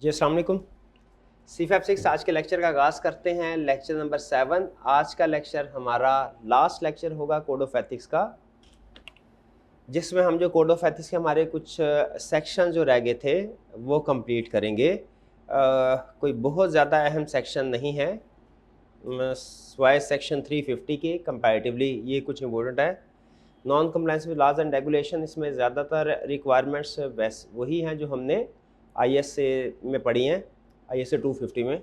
जी अस्सलाम वालेकुम। CFAP 6 आज के लेक्चर का आगाज़ करते हैं। Lecture number 7। आज का लेक्चर हमारा लास्ट लेक्चर होगा कोड ऑफ एथिक्स का, जिसमें हम जो कोड ऑफ एथिक्स के हमारे कुछ सेक्शन जो रह गए थे वो कंप्लीट करेंगे। कोई बहुत ज़्यादा अहम सेक्शन नहीं है सिवाय सेक्शन 350 के। कंपैरेटिवली ये कुछ इम्पोर्टेंट है। Non compliance with laws and regulation, इसमें ज़्यादातर रिक्वायरमेंट्स वही हैं जो हमने ISA में पढ़ी हैं, ISA 250 में।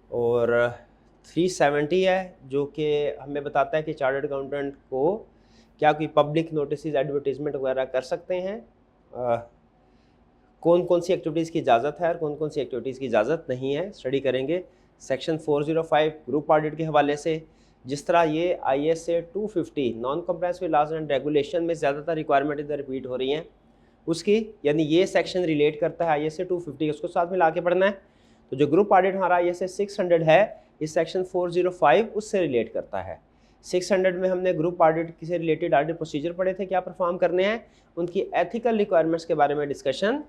और 370 है जो कि हमें बताता है कि चार्टर्ड अकाउंटेंट को क्या कोई पब्लिक नोटिस एडवर्टीजमेंट वगैरह कर सकते हैं, कौन कौन सी एक्टिविटीज़ की इजाज़त है और कौन कौन सी एक्टिविटीज़ की इजाज़त नहीं है, स्टडी करेंगे। सेक्शन 405 ग्रुप ऑडिट के हवाले से, जिस तरह ये ISA 250 non compliance with laws and regulation में ज़्यादातर रिक्वायरमेंट इधर रिपीट हो रही हैं उसकी, यानी ये सेक्शन रिलेट करता है ISA 250, उसको साथ में ला के पढ़ना है। तो जो ग्रुप ऑडिट हमारा ISA 600 है, इस सेक्शन 405 उससे रिलेट करता है। 600 में हमने ग्रुप ऑडिट से रिलेटेड ऑडिट प्रोसीजर पढ़े थे, क्या परफॉर्म करने हैं, उनकी एथिकल रिक्वायरमेंट्स के बारे में डिस्कशन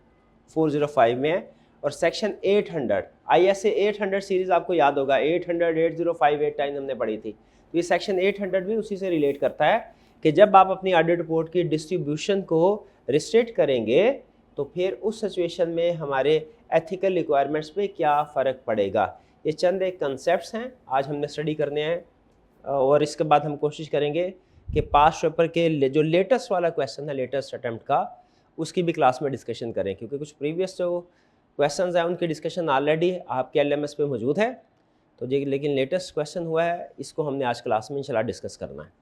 405 में है। और सेक्शन 800 ISA 800 सीरीज़ आपको याद होगा, 800, 805, 8 टाइम हमने पढ़ी थी। तो ये सेक्शन 800 भी उसी से रिलेट करता है कि जब आप अपनी ऑडिट रिपोर्ट की डिस्ट्रीब्यूशन को रिस्ट्रिक्ट करेंगे तो फिर उस सिचुएशन में हमारे एथिकल रिक्वायरमेंट्स पे क्या फ़र्क पड़ेगा। ये चंद एक कंसेप्ट्स हैं आज हमने स्टडी करने हैं, और इसके बाद हम कोशिश करेंगे कि पास्ट पेपर के जो लेटेस्ट वाला क्वेश्चन है, लेटेस्ट अटैम्प्ट का, उसकी भी क्लास में डिस्कशन करें, क्योंकि कुछ प्रीवियस जो क्वेश्चंस हैं उनकी डिस्कशन ऑलरेडी आपके LMS पे मौजूद है। तो जी लेकिन लेटेस्ट क्वेश्चन हुआ है, इसको हमने आज क्लास में इंशाल्लाह डिस्कस करना है।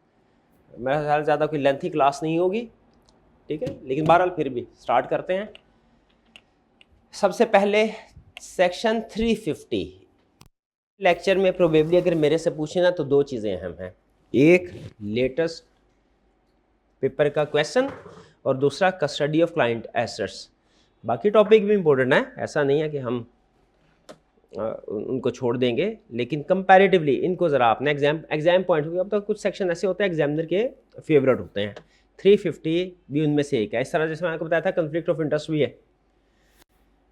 मेरा ख्याल ज़्यादा कोई लेंथी क्लास नहीं होगी, ठीक है, लेकिन बहरहाल फिर भी स्टार्ट करते हैं। सबसे पहले सेक्शन 350 लेक्चर में प्रोबेबली अगर मेरे से पूछे ना तो दो चीज़ें अहम हैं, एक लेटेस्ट पेपर का क्वेश्चन और दूसरा कस्टडी ऑफ क्लाइंट एसेट्स। बाकी टॉपिक भी इम्पोर्टेंट है, ऐसा नहीं है कि हम उनको छोड़ देंगे, लेकिन कंपैरेटिवली इनको ज़रा आपने एग्जाम पॉइंट अब तक कुछ सेक्शन ऐसे होते हैं एग्जामिनर के फेवरेट होते हैं, 350 भी उनमें से एक है। इस तरह जैसे मैंने आपको बताया था कन्फ्लिक्ट ऑफ इंटरेस्ट भी है,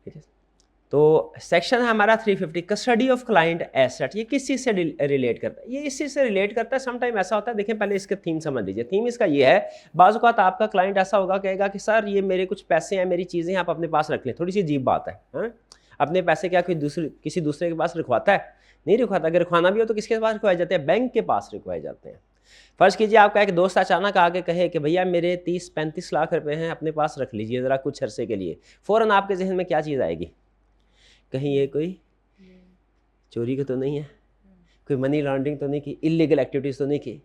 ठीक है। तो सेक्शन है हमारा 350 कस्टडी ऑफ क्लाइंट एसेट। ये किस चीज़ से रिलेट करता है? ये इस चीज़ से रिलेट करता है। समटाइम ऐसा होता है, देखें पहले इसका थीम समझ लीजिए। थीम इसका ये है, बाज़ औक़ात आपका क्लाइंट ऐसा होगा, कहेगा कि सर ये मेरे कुछ पैसे हैं, मेरी चीज़ें आप अपने पास रख लें। थोड़ी सी अजीब बात है, हाँ? अपने पैसे क्या कोई किसी दूसरे के पास रखवाता है? नहीं रखवाता। अगर रखवाना भी हो तो किसके पास रखवाए जाते हैं? बैंक के पास रखवाए जाते हैं। फ़र्ज़ कीजिए आपका एक दोस्त अचानक आके कहे कि भैया मेरे 30-35 लाख रुपए हैं, अपने पास रख लीजिए ज़रा कुछ अरसे के लिए। फ़ौरन आपके जहन में क्या चीज़ आएगी? कहीं ये कोई चोरी का तो नहीं है, कोई मनी लॉन्ड्रिंग तो नहीं की, इलीगल एक्टिविटीज़ तो नहीं की।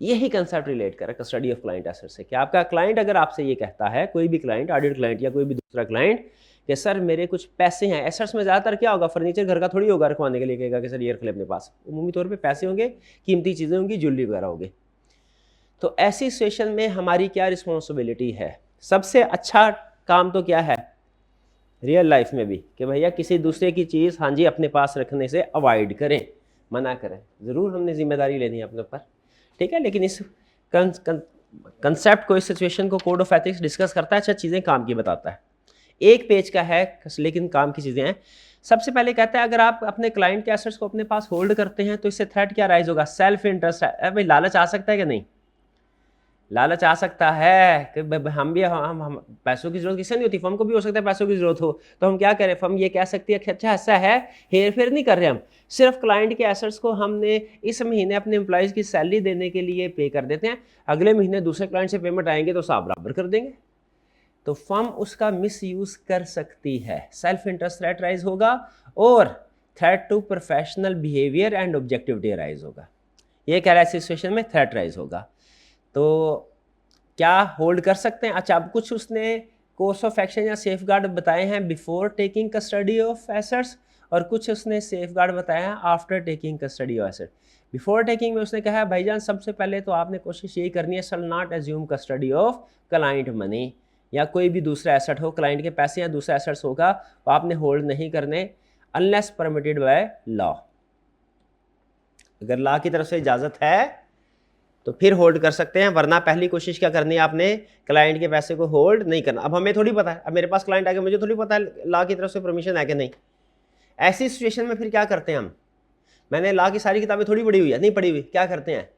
यही कंसेप्ट रिलेट कर कस्टडी ऑफ क्लाइंट एसेट से। कि आपका क्लाइंट अगर आपसे ये कहता है, कोई भी क्लाइंट, ऑडिट क्लाइंट या कोई भी दूसरा क्लाइंट, कि सर मेरे कुछ पैसे हैं, एसेट्स में ज़्यादातर क्या होगा, फर्नीचर घर का थोड़ी होगा रखवाने के लिए, कहेगा कि सर ये रख ले अपने पास। उमूमी तौर पे पैसे होंगे, कीमती चीज़ें होंगी, ज्वेलरी वगैरह होगी। तो ऐसी सिचुएशन में हमारी क्या रिस्पॉन्सिबिलिटी है? सबसे अच्छा काम तो क्या है रियल लाइफ में भी, कि भैया किसी दूसरे की चीज़ हाँ जी अपने पास रखने से अवॉइड करें, मना करें। ज़रूर हमने जिम्मेदारी लेनी है अपने ऊपर, ठीक है, लेकिन इस कंसेप्ट को, इस सिचुएशन को कोड ऑफ एथिक्स डिस्कस करता है, अच्छा चीज़ें काम की बताता है। एक पेज का है लेकिन काम की चीज़ें हैं। सबसे पहले कहता है अगर आप अपने क्लाइंट के एसेट्स को अपने पास होल्ड करते हैं तो इससे थ्रेट क्या राइज होगा? सेल्फ इंटरेस्ट है। भाई लालच आ सकता है कि नहीं? लालच आ सकता है कि हम भी हम पैसों की जरूरत किसी नहीं होती, फर्म को भी हो सकता है पैसों की जरूरत हो, तो हम क्या करें, फर्म ये कह सकती है कि अच्छा ऐसा है, हेर फेर नहीं कर रहे हम, सिर्फ क्लाइंट के एसेट्स को हमने इस महीने अपने एम्प्लॉयज़ की सैलरी देने के लिए पे कर देते हैं, अगले महीने दूसरे क्लाइंट से पेमेंट आएंगे तो साहब बराबर कर देंगे। तो फर्म उसका मिस यूज़ कर सकती है, सेल्फ इंटरेस्ट थ्रेट राइज होगा और threat to professional behaviour and objectivity rise होगा। ये कह रहा है सिचुएशन में थ्रेट राइज होगा। तो क्या होल्ड कर सकते हैं? अच्छा, अब कुछ उसने कोर्स ऑफ एक्शन या सेफ गार्ड बताए हैं before taking custody of assets, और कुछ उसने सेफ गार्ड बताया है after taking custody of asset. Before taking में उसने कहा है भाईजान सबसे पहले तो आपने कोशिश यही करनी है, shall not assume custody of client money, या कोई भी दूसरा एसेट हो, क्लाइंट के पैसे या दूसरा एसेट्स होगा तो आपने होल्ड नहीं करने अनलेस परमिटेड बाय लॉ। अगर लॉ की तरफ से इजाज़त है तो फिर होल्ड कर सकते हैं, वरना पहली कोशिश क्या करनी है आपने, क्लाइंट के पैसे को होल्ड नहीं करना। अब हमें थोड़ी पता है, अब मेरे पास क्लाइंट आ गया, मुझे थोड़ी पता है लॉ की तरफ से परमिशन है कि नहीं। ऐसी सिचुएशन में फिर क्या करते हैं हम, मैंने लॉ की सारी किताबें थोड़ी पढ़ी हुई है, नहीं पढ़ी हुई, क्या करते हैं,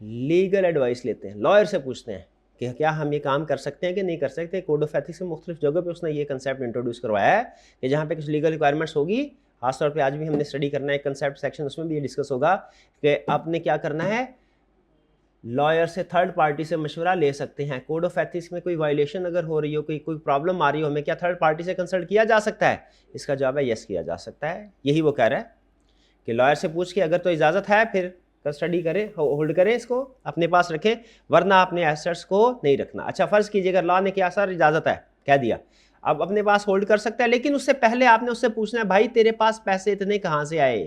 लीगल एडवाइस लेते हैं, लॉयर से पूछते हैं कि क्या हम ये काम कर सकते हैं कि नहीं कर सकते। कोड ऑफ एथिक्स में मुख्तलिफ जगह पे उसने ये कंसेप्ट इंट्रोड्यूस करवाया है कि जहाँ पे कुछ लीगल रिक्वायरमेंट्स होगी, खासतौर पे आज भी हमने स्टडी करना है कंसेप्ट सेक्शन, उसमें भी ये डिस्कस होगा कि आपने क्या करना है, लॉयर से, थर्ड पार्टी से मशवरा ले सकते हैं। कोड ऑफ एथिक्स में कोई वायलेशन अगर हो रही हो, कोई प्रॉब्लम आ रही हो, हमें क्या थर्ड पार्टी से कंसल्ट किया जा सकता है? इसका जवाब है यस, किया जा सकता है। यही वो कह रहा है कि लॉयर से पूछ के अगर तो इजाज़त है फिर स्टडी करें, होल्ड करें, इसको अपने पास रखें, वरना अपने एसेट्स को नहीं रखना। अच्छा, फ़र्ज़ कीजिए अगर लॉ ने क्या सर इजाज़त है कह दिया, अब अपने पास होल्ड कर सकता है, लेकिन उससे पहले आपने उससे पूछना है भाई तेरे पास पैसे इतने कहाँ से आए,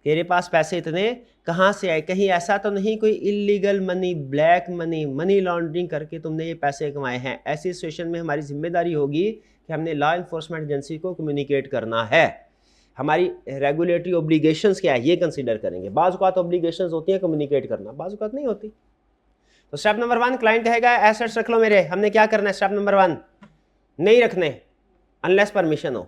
तेरे पास पैसे इतने कहाँ से आए, कहीं ऐसा तो नहीं कोई illegal money, black money, money laundering करके तुमने ये पैसे कमाए हैं। ऐसी सिचुएशन में हमारी जिम्मेदारी होगी कि हमने लॉ इन्फोर्समेंट एजेंसी को कम्युनिकेट करना है। हमारी रेगुलेटरी ऑब्लिगेशंस क्या है ये कंसीडर करेंगे। बाज़ औक़ात ऑब्लिगेशंस होती हैं कम्युनिकेट करना, बाज़ औक़ात नहीं होती। तो स्टेप नंबर 1, क्लाइंट कहेगा एसेट्स रख लो मेरे, हमने क्या करना है, स्टेप नंबर 1 नहीं रखने अनलेस परमिशन हो।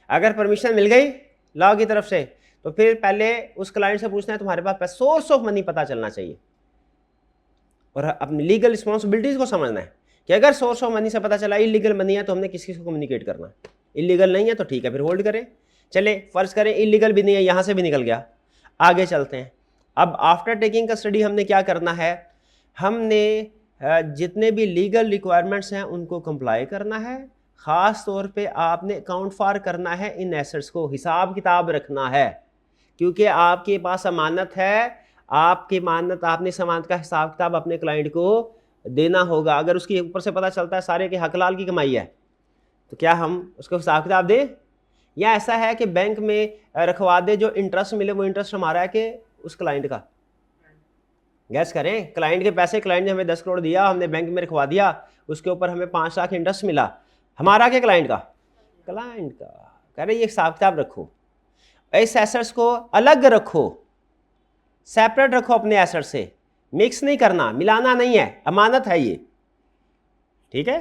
अगर परमिशन मिल गई लॉ की तरफ से तो फिर पहले उस क्लाइंट से पूछना है तुम्हारे पास सोर्स ऑफ मनी पता चलना चाहिए, और अपनी लीगल रिस्पॉन्सिबिलिटीज को समझना है कि अगर सोर्स ऑफ मनी से पता चला इलीगल मनी है तो हमने किसी को कम्युनिकेट करना है, इलीगल नहीं है तो ठीक है फिर होल्ड करें। चले फर्ज करें इलीगल भी नहीं है, यहाँ से भी निकल गया, आगे चलते हैं। अब आफ्टर टेकिंग कस्टडी हमने क्या करना है, हमने जितने भी लीगल रिक्वायरमेंट्स हैं उनको कंप्लाई करना है। ख़ास तौर पे आपने अकाउंट फॉर करना है इन एसेट्स को, हिसाब किताब रखना है, क्योंकि आपके पास अमानत है, आपकी मानत, आपने समानत का हिसाब किताब अपने क्लाइंट को देना होगा। अगर उसके ऊपर से पता चलता है सारे के हकलाल की कमाई है तो क्या हम उसको हिसाब किताब दें, या ऐसा है कि बैंक में रखवा दे, जो इंटरेस्ट मिले वो इंटरेस्ट हमारा है कि उस क्लाइंट का? गैस करें, क्लाइंट के पैसे, क्लाइंट ने हमें 10 करोड़ दिया, हमने बैंक में रखवा दिया, उसके ऊपर हमें 5 लाख इंटरेस्ट मिला, हमारा क्या क्लाइंट का? क्लाइंट का। कह रहे ये हिसाब किताब रखो, इस एसेट्स को अलग रखो, सेपरेट रखो अपने एसेट से, मिक्स नहीं करना, मिलाना नहीं है, अमानत है ये, ठीक है।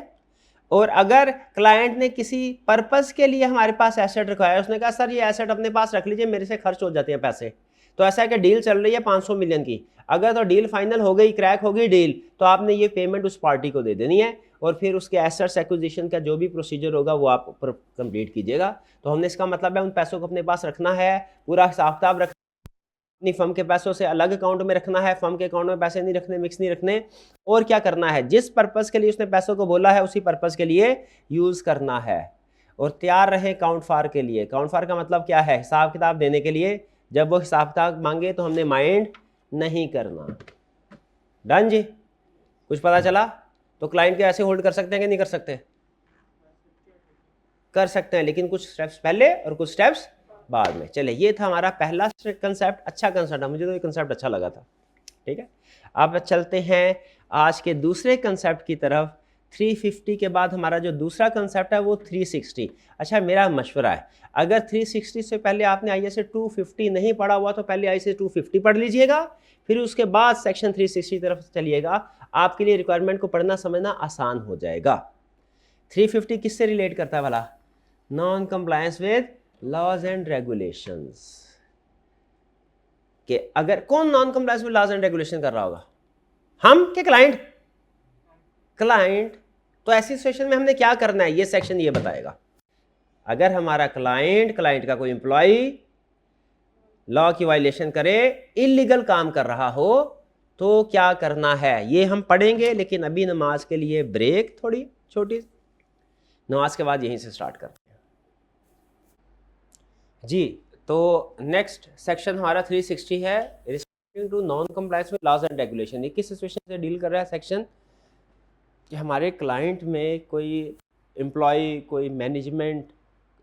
और अगर क्लाइंट ने किसी पर्पस के लिए हमारे पास एसेट रखवाया, उसने कहा सर ये एसेट अपने पास रख लीजिए, मेरे से खर्च हो जाते हैं पैसे, तो ऐसा है कि डील चल रही है 500 मिलियन की, अगर तो डील फाइनल हो गई, क्रैक हो गई डील, तो आपने ये पेमेंट उस पार्टी को दे देनी है, और फिर उसके एसेट्स एक्विजिशन का जो भी प्रोसीजर होगा वो आप कंप्लीट कीजिएगा। तो हमने इसका मतलब है उन पैसों को अपने पास रखना है, पूरा हिसाब किताब रखना, अपनी फर्म के पैसों से अलग अकाउंट में रखना है, फर्म के अकाउंट में पैसे नहीं रखने, मिक्स नहीं रखने, और क्या करना है, जिस पर्पस के लिए उसने पैसों को बोला है उसी पर्पस के लिए यूज़ करना है। और तैयार रहे अकाउंट फार के लिए। अकाउंट फार का मतलब क्या है, हिसाब किताब देने के लिए, जब वो हिसाब किताब मांगे तो हमने माइंड नहीं करना। डन जी, कुछ पता चला? तो क्लाइंट के ऐसे होल्ड कर सकते हैं कि नहीं कर सकते? कर सकते हैं, लेकिन कुछ स्टेप्स पहले और कुछ स्टेप्स बाद में। चले, ये था हमारा पहला कंसेप्ट, अच्छा कंसेप्ट है, मुझे तो ये कंसेप्ट अच्छा लगा था, ठीक है। अब चलते हैं आज के दूसरे कंसेप्ट की तरफ। 350 के बाद हमारा जो दूसरा कंसेप्ट है वो 360। अच्छा, मेरा मशवरा है, अगर 360 से पहले आपने ISA 250 नहीं पढ़ा हुआ तो पहले ISA 250 पढ़ लीजिएगा, फिर उसके बाद सेक्शन 360 की तरफ चलिएगा, आपके लिए रिक्वायरमेंट को पढ़ना समझना आसान हो जाएगा। 350 किससे रिलेट करता है भला? Non compliance with laws and regulations. कि अगर कौन non compliance with laws and regulation कर रहा होगा, हम के क्लाइंट? क्लाइंट। तो ऐसी सिचुएशन में हमने क्या करना है, ये सेक्शन ये बताएगा। अगर हमारा क्लाइंट का कोई एम्प्लॉय लॉ की वायलेशन करे, इलीगल काम कर रहा हो, तो क्या करना है ये हम पढ़ेंगे, लेकिन अभी नमाज के लिए ब्रेक थोड़ी छोटी, नमाज के बाद यहीं से स्टार्ट करते हैं जी। तो नेक्स्ट सेक्शन हमारा 360 है, respecting to non compliance with laws and regulation. ये किस सिचुएशन से डील कर रहा है सेक्शन, कि हमारे क्लाइंट में कोई एम्प्लॉय, कोई मैनेजमेंट,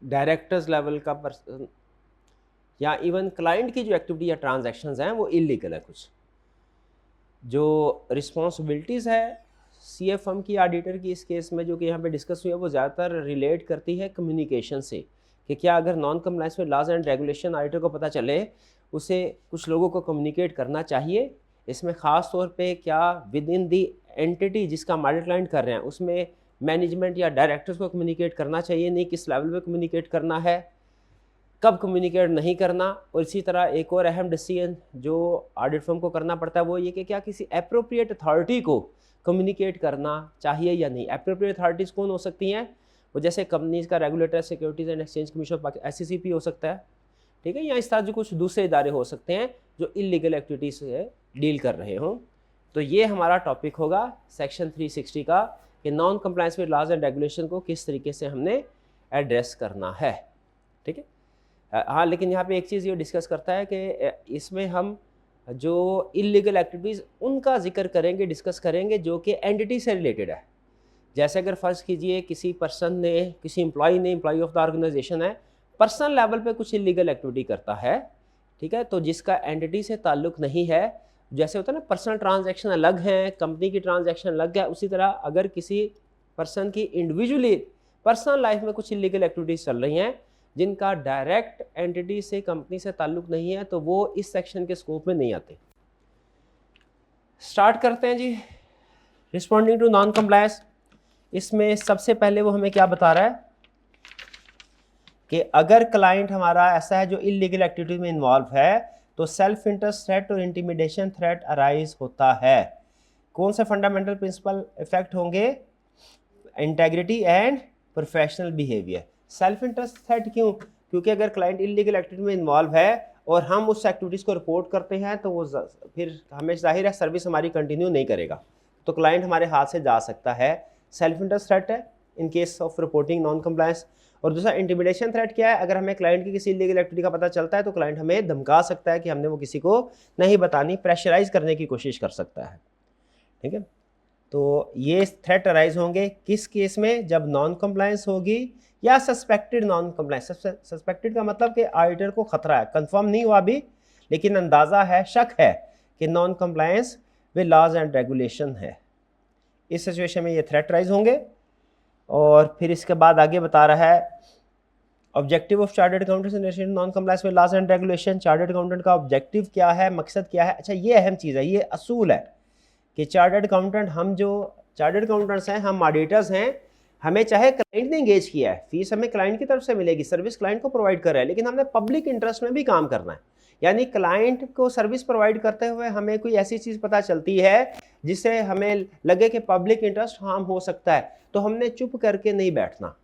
डायरेक्टर्स लेवल का पर्सन, या इवन क्लाइंट की जो एक्टिविटी या ट्रांजैक्शंस हैं वो इलीगल है। कुछ जो रिस्पॉन्सिबिलिटीज़ है CFM की, ऑडिटर की, इस केस में जो कि यहाँ पे डिस्कस हुई है, वो ज़्यादातर रिलेट करती है कम्युनिकेशन से, कि क्या अगर नॉन कंप्लायंस में लॉज एंड रेगुलेशन ऑडिटर को पता चले, उसे कुछ लोगों को कम्युनिकेट करना चाहिए, इसमें ख़ास तौर पे क्या विद इन दी एंटिटी जिसका हम ऑडिट क्लाइंट कर रहे हैं उसमें मैनेजमेंट या डायरेक्टर्स को कम्युनिकेट करना चाहिए, नहीं किस लेवल पे कम्युनिकेट करना है, कब कम्युनिकेट नहीं करना। और इसी तरह एक और अहम डिसीजन जो ऑडिट फर्म को करना पड़ता है वो ये कि क्या किसी एप्रोप्रिएट अथॉरिटी को कम्युनिकेट करना चाहिए या नहीं। एप्रोप्रिएट अथॉरिटीज़ कौन हो सकती हैं, वो जैसे कंपनीज का regulator, securities and exchange commission, SEC हो सकता है, ठीक है, या इस तरह जो कुछ दूसरे इदारे हो सकते हैं जो इलीगल एक्टिविटीज़ से डील कर रहे हों। तो ये हमारा टॉपिक होगा सेक्शन 360 का कि non compliance with laws and regulation को किस तरीके से हमने एड्रेस करना है, ठीक है। हाँ, लेकिन यहाँ पे एक चीज़ ये डिस्कस करता है कि इसमें हम जो इलीगल एक्टिविटीज़ उनका जिक्र करेंगे, डिस्कस करेंगे जो कि एंटिटी से रिलेटेड है। जैसे अगर फ़र्ज़ कीजिए किसी पर्सन ने, किसी एम्प्लॉई ऑफ द ऑर्गेनाइजेशन है, पर्सनल लेवल पे कुछ इलीगल एक्टिविटी करता है, ठीक है, तो जिसका एंटिटी से ताल्लुक़ नहीं है, जैसे होता है ना पर्सनल ट्रांजैक्शन अलग हैं, कंपनी की ट्रांजैक्शन अलग है, उसी तरह अगर किसी पर्सन की इंडिविजुअली पर्सनल लाइफ में कुछ इलीगल एक्टिविटीज़ चल रही हैं जिनका डायरेक्ट एंटिटी से, कंपनी से ताल्लुक़ नहीं है, तो वो इस सेक्शन के स्कोप में नहीं आते। स्टार्ट करते हैं जी। रिस्पॉन्डिंग टू नॉन कंप्लायंस, इसमें सबसे पहले वो हमें क्या बता रहा है कि अगर क्लाइंट हमारा ऐसा है जो इलीगल एक्टिविटी में इन्वॉल्व है तो सेल्फ इंटरेस्ट थ्रेट और इंटिमिडेशन थ्रेट अराइज होता है। कौन से फंडामेंटल प्रिंसिपल इफेक्ट होंगे, integrity and professional behaviour. Self interest threat क्यों, क्योंकि अगर क्लाइंट इलीगल एक्टिविटी में इन्वॉल्व है और हम उस एक्टिविटीज़ को रिपोर्ट करते हैं तो वो फिर हमें जाहिर है सर्विस हमारी कंटिन्यू नहीं करेगा, तो क्लाइंट हमारे हाथ से जा सकता है। सेल्फ इंटरेस्ट थ्रेट है in case of reporting non compliance. और दूसरा इंटिमिडेशन थ्रेट क्या है, अगर हमें क्लाइंट की किसी इलीगल एक्टिविटी का पता चलता है तो क्लाइंट हमें धमका सकता है कि हमने वो किसी को नहीं बतानी, प्रेशराइज करने की कोशिश कर सकता है, ठीक है। तो ये थ्रेट अराइज होंगे किस केस में, जब नॉन कंप्लायंस होगी या सस्पेक्टेड नॉन कंप्लायंस। सस्पेक्टेड का मतलब कि ऑडिटर को खतरा है, कंफर्म नहीं हुआ अभी लेकिन अंदाज़ा है, शक है कि non compliance with laws and regulation है। इस सिचुएशन में ये थ्रेट राइज होंगे। और फिर इसके बाद आगे बता रहा है objective of chartered accountants in relation to non compliance with laws and regulation. Chartered accountant का ऑब्जेक्टिव क्या है, मकसद क्या है। अच्छा, ये अहम चीज़ है, ये असूल है कि चार्टर्ड अकाउंटेंट, हम जो चार्टर्ड अकाउंटेंट्स हैं, हम ऑडिटर्स हैं, हमें चाहे क्लाइंट ने एंगेज किया है, फीस हमें क्लाइंट की तरफ से मिलेगी, सर्विस क्लाइंट को प्रोवाइड कर रहा है, लेकिन हमने पब्लिक इंटरेस्ट में भी काम करना है। यानी क्लाइंट को सर्विस प्रोवाइड करते हुए हमें कोई ऐसी चीज़ पता चलती है जिससे हमें लगे कि पब्लिक इंटरेस्ट हार्म हो सकता है, तो हमने चुप करके नहीं बैठना,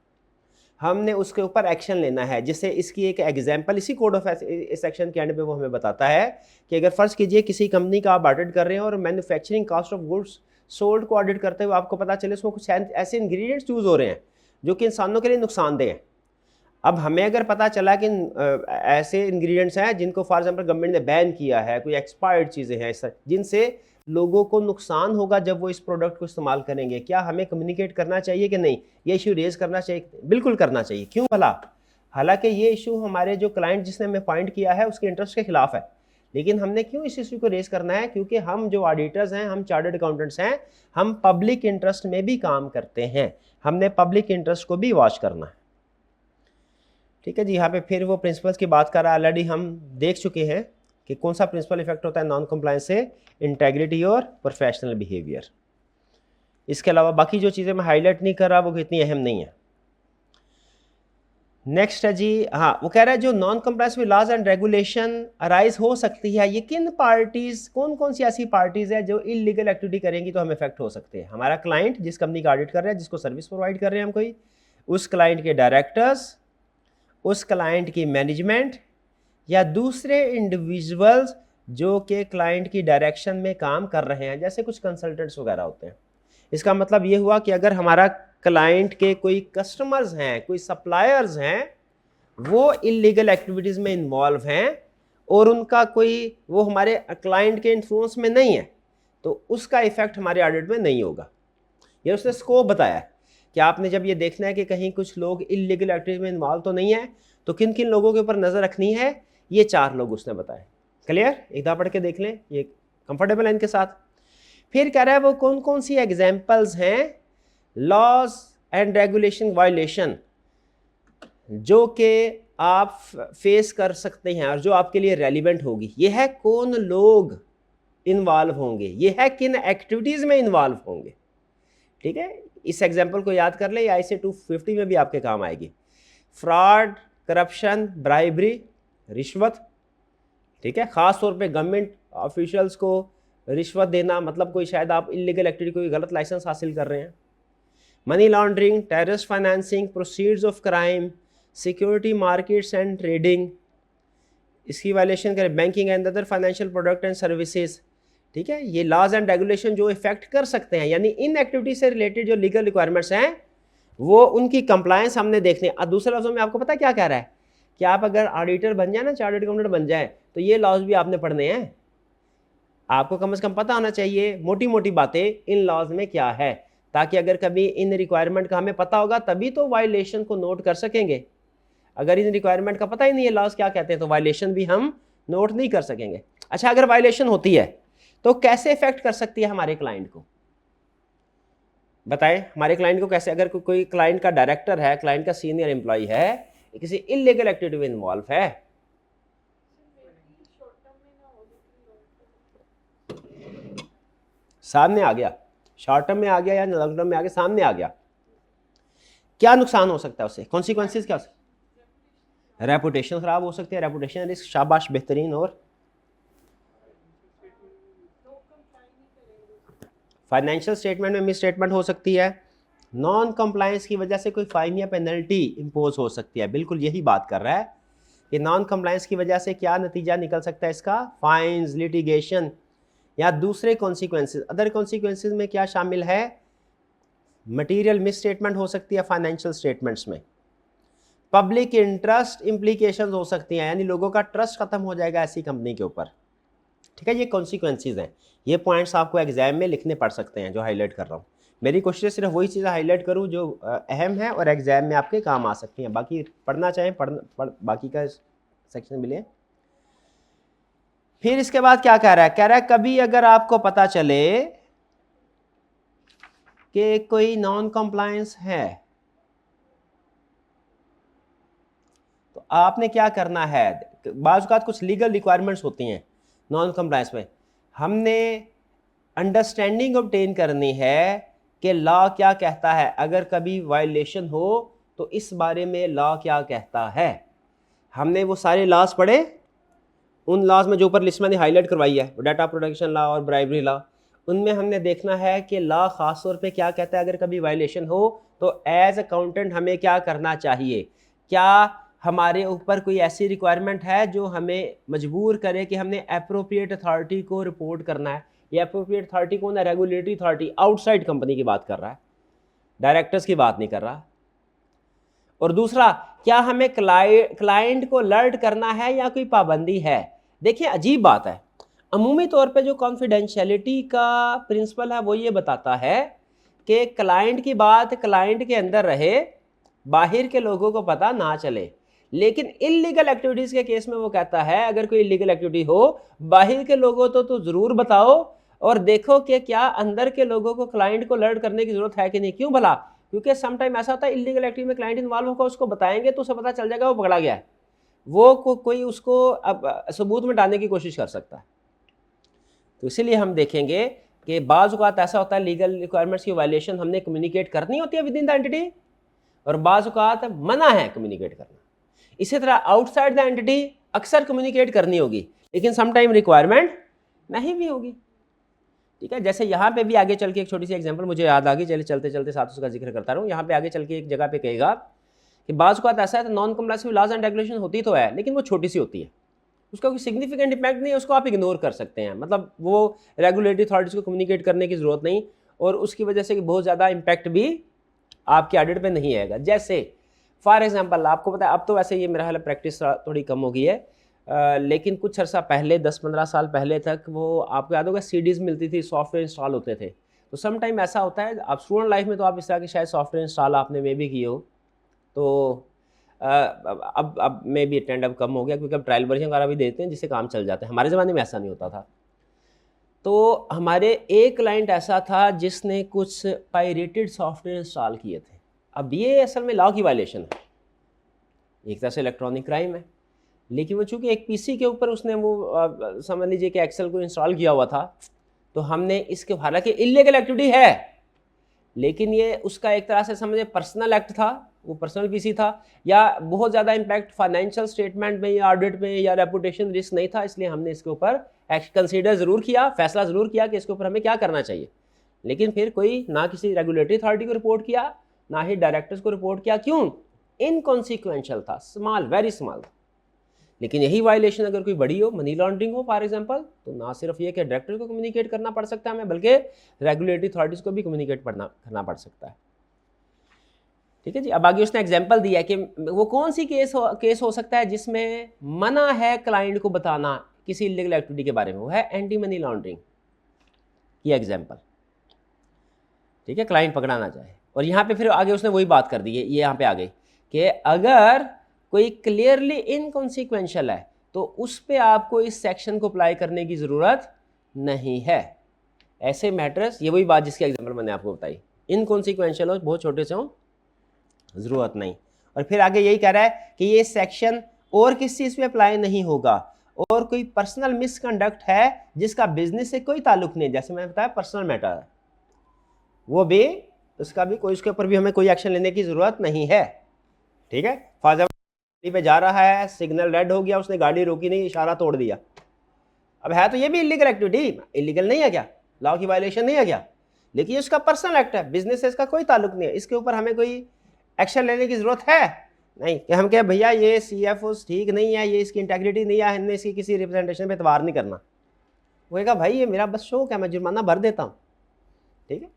हमने उसके ऊपर एक्शन लेना है। जिससे इसकी एक एग्जांपल इसी कोड ऑफ सेक्शन के एंड पे वो हमें बताता है कि अगर फ़र्ज़ कीजिए किसी कंपनी का आप ऑडिट कर रहे हैं और manufacturing cost of goods sold को ऑडिट करते हुए आपको पता चले उसमें कुछ ऐसे इंग्रेडिएंट्स यूज़ हो रहे हैं जो कि इंसानों के लिए नुकसानदेह हैं। अब हमें अगर पता चला कि ऐसे इंग्रेडिएंट्स हैं जिनको फॉर एग्जांपल गवर्नमेंट ने बैन किया है, कोई एक्सपायर्ड चीज़ें हैं ऐसा जिनसे लोगों को नुकसान होगा जब वो इस प्रोडक्ट को इस्तेमाल करेंगे, क्या हमें कम्युनिकेट करना चाहिए कि नहीं, ये इशू रेज करना चाहिए? बिल्कुल करना चाहिए। क्यों भला? हालांकि ये इशू हमारे जो क्लाइंट जिसने हमें पॉइंट किया है उसके इंटरेस्ट के खिलाफ है, लेकिन हमने क्यों इस इशू को रेज करना है? क्योंकि हम जो ऑडिटर्स हैं, हम चार्टर्ड अकाउंटेंट्स हैं, हम पब्लिक इंटरेस्ट में भी काम करते हैं, हमने पब्लिक इंटरेस्ट को भी वॉच करना है, ठीक है जी। यहाँ पे फिर वो प्रिंसिपल्स की बात कर रहा है, ऑलरेडी हम देख चुके हैं कि कौन सा प्रिंसिपल इफेक्ट होता है नॉन कंप्लायंस से, इंटेग्रिटी और प्रोफेशनल बिहेवियर। इसके अलावा बाकी जो चीज़ें मैं हाईलाइट नहीं कर रहा वो इतनी अहम नहीं है। नेक्स्ट है जी, हाँ, वो कह रहा है जो non compliance with laws and regulation arise हो सकती है, ये किन पार्टीज, कौन कौन सी ऐसी पार्टीज है जो इलीगल एक्टिविटी करेंगी तो हम इफेक्ट हो सकते हैं। हमारा क्लाइंट जिस कंपनी का ऑडिट कर रहा है, जिसको सर्विस प्रोवाइड कर रहे हैं हम कोई, उस क्लाइंट के डायरेक्टर्स, उस क्लाइंट की मैनेजमेंट या दूसरे इंडिविजुअल्स जो कि क्लाइंट की डायरेक्शन में काम कर रहे हैं, जैसे कुछ कंसल्टेंट्स वगैरह होते हैं। इसका मतलब ये हुआ कि अगर हमारा क्लाइंट के कोई कस्टमर्स हैं, कोई सप्लायर्स हैं, वो इलीगल एक्टिविटीज़ में इन्वॉल्व हैं और उनका कोई, वो हमारे क्लाइंट के इन्फ्लुएंस में नहीं है, तो उसका इफेक्ट हमारे ऑडिट में नहीं होगा। ये उसने स्कोप बताया है कि आपने जब ये देखना है कि कहीं कुछ लोग इलीगल एक्टिविटी में इन्वॉल्व तो नहीं है, तो किन किन लोगों के ऊपर नज़र रखनी है, ये 4 लोग उसने बताए। क्लियर? एक दफ़ा पढ़ के देख लें, ये कंफर्टेबल है इनके साथ। फिर कह रहा है वो कौन कौन सी एग्जाम्पल्स हैं लॉज एंड रेगुलेशन वायलेशन जो कि आप फेस कर सकते हैं और जो आपके लिए रेलिवेंट होगी। ये है कौन लोग इन्वॉल्व होंगे, ये है किन एक्टिविटीज़ में इन्वॉल्व होंगे। ठीक है, इस एग्जाम्पल को याद कर ले, या IC 250 में भी आपके काम आएगी। फ्रॉड, करप्शन, ब्राइबरी, रिश्वत। ठीक है, खास तौर पे गवर्नमेंट ऑफिशियल्स को रिश्वत देना, मतलब कोई शायद आप इलीगल एक्टिविटी, कोई गलत लाइसेंस हासिल कर रहे हैं। Money laundering, terrorist financing, proceeds of crime, security markets and trading, इसकी वायलेशन करें, banking and other financial product and services. ठीक है, ये लॉज एंड रेगुलेशन जो इफेक्ट कर सकते हैं, यानी इन एक्टिविटी से रिलेटेड जो लीगल रिक्वायरमेंट्स हैं वो उनकी कंप्लायंस हमने देखने। दूसरे लफ्जों में आपको पता क्या कह रहा है कि आप अगर ऑडिटर बन जाए ना, चार्टर्ड अकाउंटेंट बन जाए, तो ये लॉज भी आपने पढ़ने हैं। आपको कम से कम पता होना चाहिए मोटी मोटी बातें इन लॉज में क्या है, ताकि अगर कभी इन रिक्वायरमेंट का हमें पता होगा तभी तो वायलेशन को नोट कर सकेंगे। अगर इन रिक्वायरमेंट का पता ही नहीं है लॉज क्या कहते हैं, तो वायलेशन भी हम नोट नहीं कर सकेंगे। अच्छा, अगर वायलेशन होती है तो कैसे इफेक्ट कर सकती है हमारे क्लाइंट को, बताएं हमारे क्लाइंट को कैसे। अगर कोई क्लाइंट का डायरेक्टर है, क्लाइंट का सीनियर एम्प्लॉय है, किसी इलीगल एक्टिविटी में इन्वॉल्व है, सामने आ गया, शॉर्ट टर्म में आ गया या लॉन्ग टर्म में आ गया, सामने आ गया, क्या नुकसान हो सकता है उससे, कॉन्सिक्वेंसेज क्या हो सकते हैं? रेपुटेशन खराब हो सकती है, रेपुटेशन रिस्क, शाबाश, बेहतरीन। और फाइनेंशियल स्टेटमेंट में मिस स्टेटमेंट हो सकती है, नॉन कंप्लायंस की वजह से कोई फाइन या पेनल्टी इंपोज हो सकती है। बिल्कुल यही बात कर रहा है कि नॉन कंप्लायंस की वजह से क्या नतीजा निकल सकता है इसका, फाइन्स, लिटिगेशन या दूसरे कॉन्सिक्वेंसेज। अदर कॉन्सिक्वेंसेज में क्या शामिल है, मटीरियल मिस स्टेटमेंट हो सकती है फाइनेंशियल स्टेटमेंट्स में, पब्लिक इंटरेस्ट इंप्लीकेशंस हो सकती हैं, यानी लोगों का ट्रस्ट खत्म हो जाएगा ऐसी कंपनी के ऊपर। ठीक है, ये कॉन्सिक्वेंसेज हैं, ये पॉइंट्स आपको एग्जाम में लिखने पड़ सकते हैं जो हाईलाइट कर रहा हूँ। मेरी कोशिश है सिर्फ वही चीज़ें हाईलाइट करूँ जो अहम है और एग्जाम में आपके काम आ सकती हैं। बाकी पढ़ना चाहें बाकी का सेक्शन मिले। फिर इसके बाद क्या कह रहा है, कभी अगर आपको पता चले कि कोई नॉन कंप्लायंस है तो आपने क्या करना है। बाज़ औक़ात कुछ लीगल रिक्वायरमेंट्स होती हैं नॉन कंप्लायंस में, हमने अंडरस्टैंडिंग ऑब्टेन करनी है कि लॉ क्या कहता है, अगर कभी वायलेशन हो तो इस बारे में लॉ क्या कहता है। हमने वो सारे लॉज पढ़े, उन लॉज में जो ऊपर लिस्ट मैंने हाईलाइट करवाई है, डाटा प्रोटेक्शन लॉ और ब्राइबरी लॉ, उनमें हमने देखना है कि लॉ ख़ास तौर पे क्या कहता है। अगर कभी वायलेशन हो तो एज अकाउंटेंट हमें क्या करना चाहिए, क्या हमारे ऊपर कोई ऐसी रिक्वायरमेंट है जो हमें मजबूर करे कि हमने अप्रोप्रिएट अथॉरिटी को रिपोर्ट करना है। ये अप्रोप्रिएट अथॉरिटी कौन है, रेगुलेटरी अथॉरिटी, आउटसाइड कंपनी की बात कर रहा है, डायरेक्टर्स की बात नहीं कर रहा। और दूसरा, क्या हमें क्लाइंट को अलर्ट करना है या कोई पाबंदी है। देखिए अजीब बात है, अमूमी तौर पे जो कॉन्फिडेंशियलिटी का प्रिंसिपल है वो ये बताता है कि क्लाइंट की बात क्लाइंट के अंदर रहे, बाहर के लोगों को पता ना चले। लेकिन इलीगल एक्टिविटीज़ के केस में वो कहता है अगर कोई इलीगल एक्टिविटी हो, बाहर के लोगों तो ज़रूर बताओ और देखो कि क्या अंदर के लोगों को क्लाइंट को अलर्ट करने की ज़रूरत है कि नहीं। क्यों भला, क्योंकि सम टाइम ऐसा होता है इलीगल एक्टिविटी में क्लाइंट इन्वॉल्व होगा, उसको बताएंगे तो उसे पता चल जाएगा वो पकड़ा गया है, वो कोई उसको अब सबूत में डालने की कोशिश कर सकता है। तो इसीलिए हम देखेंगे कि बाज़ औक़ात ऐसा होता है लीगल रिक्वायरमेंट्स की वायलेशन हमने कम्युनिकेट करनी होती है विद इन द एंटिटी, और बाज़ औक़ात मना है कम्युनिकेट करना। इसी तरह आउटसाइड द एंटिटी अक्सर कम्युनिकेट करनी होगी, लेकिन सम टाइम रिक्वायरमेंट नहीं भी होगी। ठीक है, जैसे यहाँ पे भी आगे चल के एक छोटी सी एग्जांपल मुझे याद आ गई, चलिए चलते चलते साथ उसका जिक्र करता रहूँ। यहाँ पे आगे चल के एक जगह पे कहेगा कि बाज़ औक़ात ऐसा है तो नॉन कंप्लायंस में लॉज एंड रेगुलेशन होती तो है, लेकिन वो छोटी सी होती है, उसका कोई सिग्निफिकेंट इम्पैक्ट नहीं है, उसको आप इग्नोर कर सकते हैं। मतलब वो रेगुलेटरी अथॉरिटीज़ को कम्युनिकेट करने की ज़रूरत नहीं, और उसकी वजह से बहुत ज़्यादा इम्पैक्ट भी आपके ऑडिट पे नहीं आएगा। जैसे फॉर एग्जांपल आपको पता है, अब तो वैसे ये मेरा हाल प्रैक्टिस थोड़ी कम हो गई है, लेकिन कुछ अर्सा पहले 10-15 साल पहले तक वो आपको याद होगा सीडीज़ मिलती थी, सॉफ्टवेयर इंस्टॉल होते थे। तो सम टाइम ऐसा होता है, आप स्टूडेंट लाइफ में तो आप इस तरह के शायद सॉफ्टवेयर इंस्टॉल आपने मे भी किए हो, तो अब मे भी अटेंड अब कम हो गया क्योंकि अब ट्रायल वर्जन वगैरह भी देते हैं जिससे काम चल जाता है। हमारे ज़माने में ऐसा नहीं होता था। तो हमारे एक क्लाइंट ऐसा था जिसने कुछ पायरेटेड सॉफ्टवेयर इंस्टॉल किए थे। अब ये असल में लॉ की वायलेशन है, एक तरह से इलेक्ट्रॉनिक क्राइम है। लेकिन वो चूंकि एक पीसी के ऊपर उसने वो समझ लीजिए कि एक्सेल को इंस्टॉल किया हुआ था, तो हमने इसके, हालांकि इलीगल एक्टिविटी है लेकिन ये उसका एक तरह से समझे पर्सनल एक्ट था, वो पर्सनल पीसी था, या बहुत ज़्यादा इम्पैक्ट फाइनेंशियल स्टेटमेंट में या ऑडिट में या रेपुटेशन रिस्क नहीं था, इसलिए हमने इसके ऊपर कंसीडर ज़रूर किया, फैसला ज़रूर किया कि इसके ऊपर हमें क्या करना चाहिए। लेकिन फिर कोई ना किसी रेगुलेटरी अथॉरिटी को रिपोर्ट किया, ना ही डायरेक्टर्स को रिपोर्ट किया। क्यों? इनकॉन्सिक्वेंशियल था, स्मॉल, वेरी स्मॉल। लेकिन यही वायलेशन अगर कोई बड़ी हो, मनी लॉन्ड्रिंग हो फॉर एग्जांपल, तो ना सिर्फ ये कि डायरेक्टर को कम्युनिकेट करना पड़ सकता है हमें, बल्कि रेगुलेटरी अथॉरिटीज़ को भी कम्युनिकेट करना पड़ सकता है। ठीक है जी। अब आगे उसने एग्जांपल दिया कि वो कौन सी केस हो सकता है जिसमें मना है क्लाइंट को बताना किसी इलीगल एक्टिविटी के बारे में, वो है एंटी मनी लॉन्ड्रिंग की एग्जांपल। ठीक है, क्लाइंट पकड़ा ना जाए। और यहाँ पे फिर आगे उसने वही बात कर दी है, ये यहाँ पे आ गई कि अगर कोई क्लियरली इनकॉन्सिक्वेंशियल है तो उस पर आपको इस सेक्शन को अप्लाई करने की ज़रूरत नहीं है। ऐसे मैटर्स, ये वही बात जिसकी एग्जांपल मैंने आपको बताई, इनकॉन्सिक्वेंशियल हो, बहुत छोटे से हो, ज़रूरत नहीं। और फिर आगे यही कह रहा है कि ये सेक्शन और किस चीज़ पे अप्लाई नहीं होगा, और कोई पर्सनल मिसकंडक्ट है जिसका बिजनेस से कोई ताल्लुक नहीं, जैसे मैंने बताया पर्सनल मैटर है, वो भी, उसका भी कोई, उसके ऊपर भी हमें कोई एक्शन लेने की ज़रूरत नहीं है। ठीक है, फॉर एग्जाम्पल पे जा रहा है, सिग्नल रेड हो गया, उसने गाड़ी रोकी नहीं, इशारा तोड़ दिया। अब है तो ये भी इलीगल एक्टिविटी, इलीगल नहीं है क्या, लॉ की वायलेशन नहीं है क्या, लेकिन ये उसका पर्सनल एक्ट है, बिजनेस से इसका कोई ताल्लुक नहीं है, इसके ऊपर हमें कोई एक्शन लेने की जरूरत है नहीं कि हम कहें भैया ये CFO ठीक नहीं है, ये इसकी इंटेग्रिटी नहीं है, हमने इसकी किसी रिप्रेजेंटेशन पे एतबार नहीं करना। वो कहेगा भाई ये मेरा बस शौक है, मैं जुर्माना भर देता हूँ। ठीक है,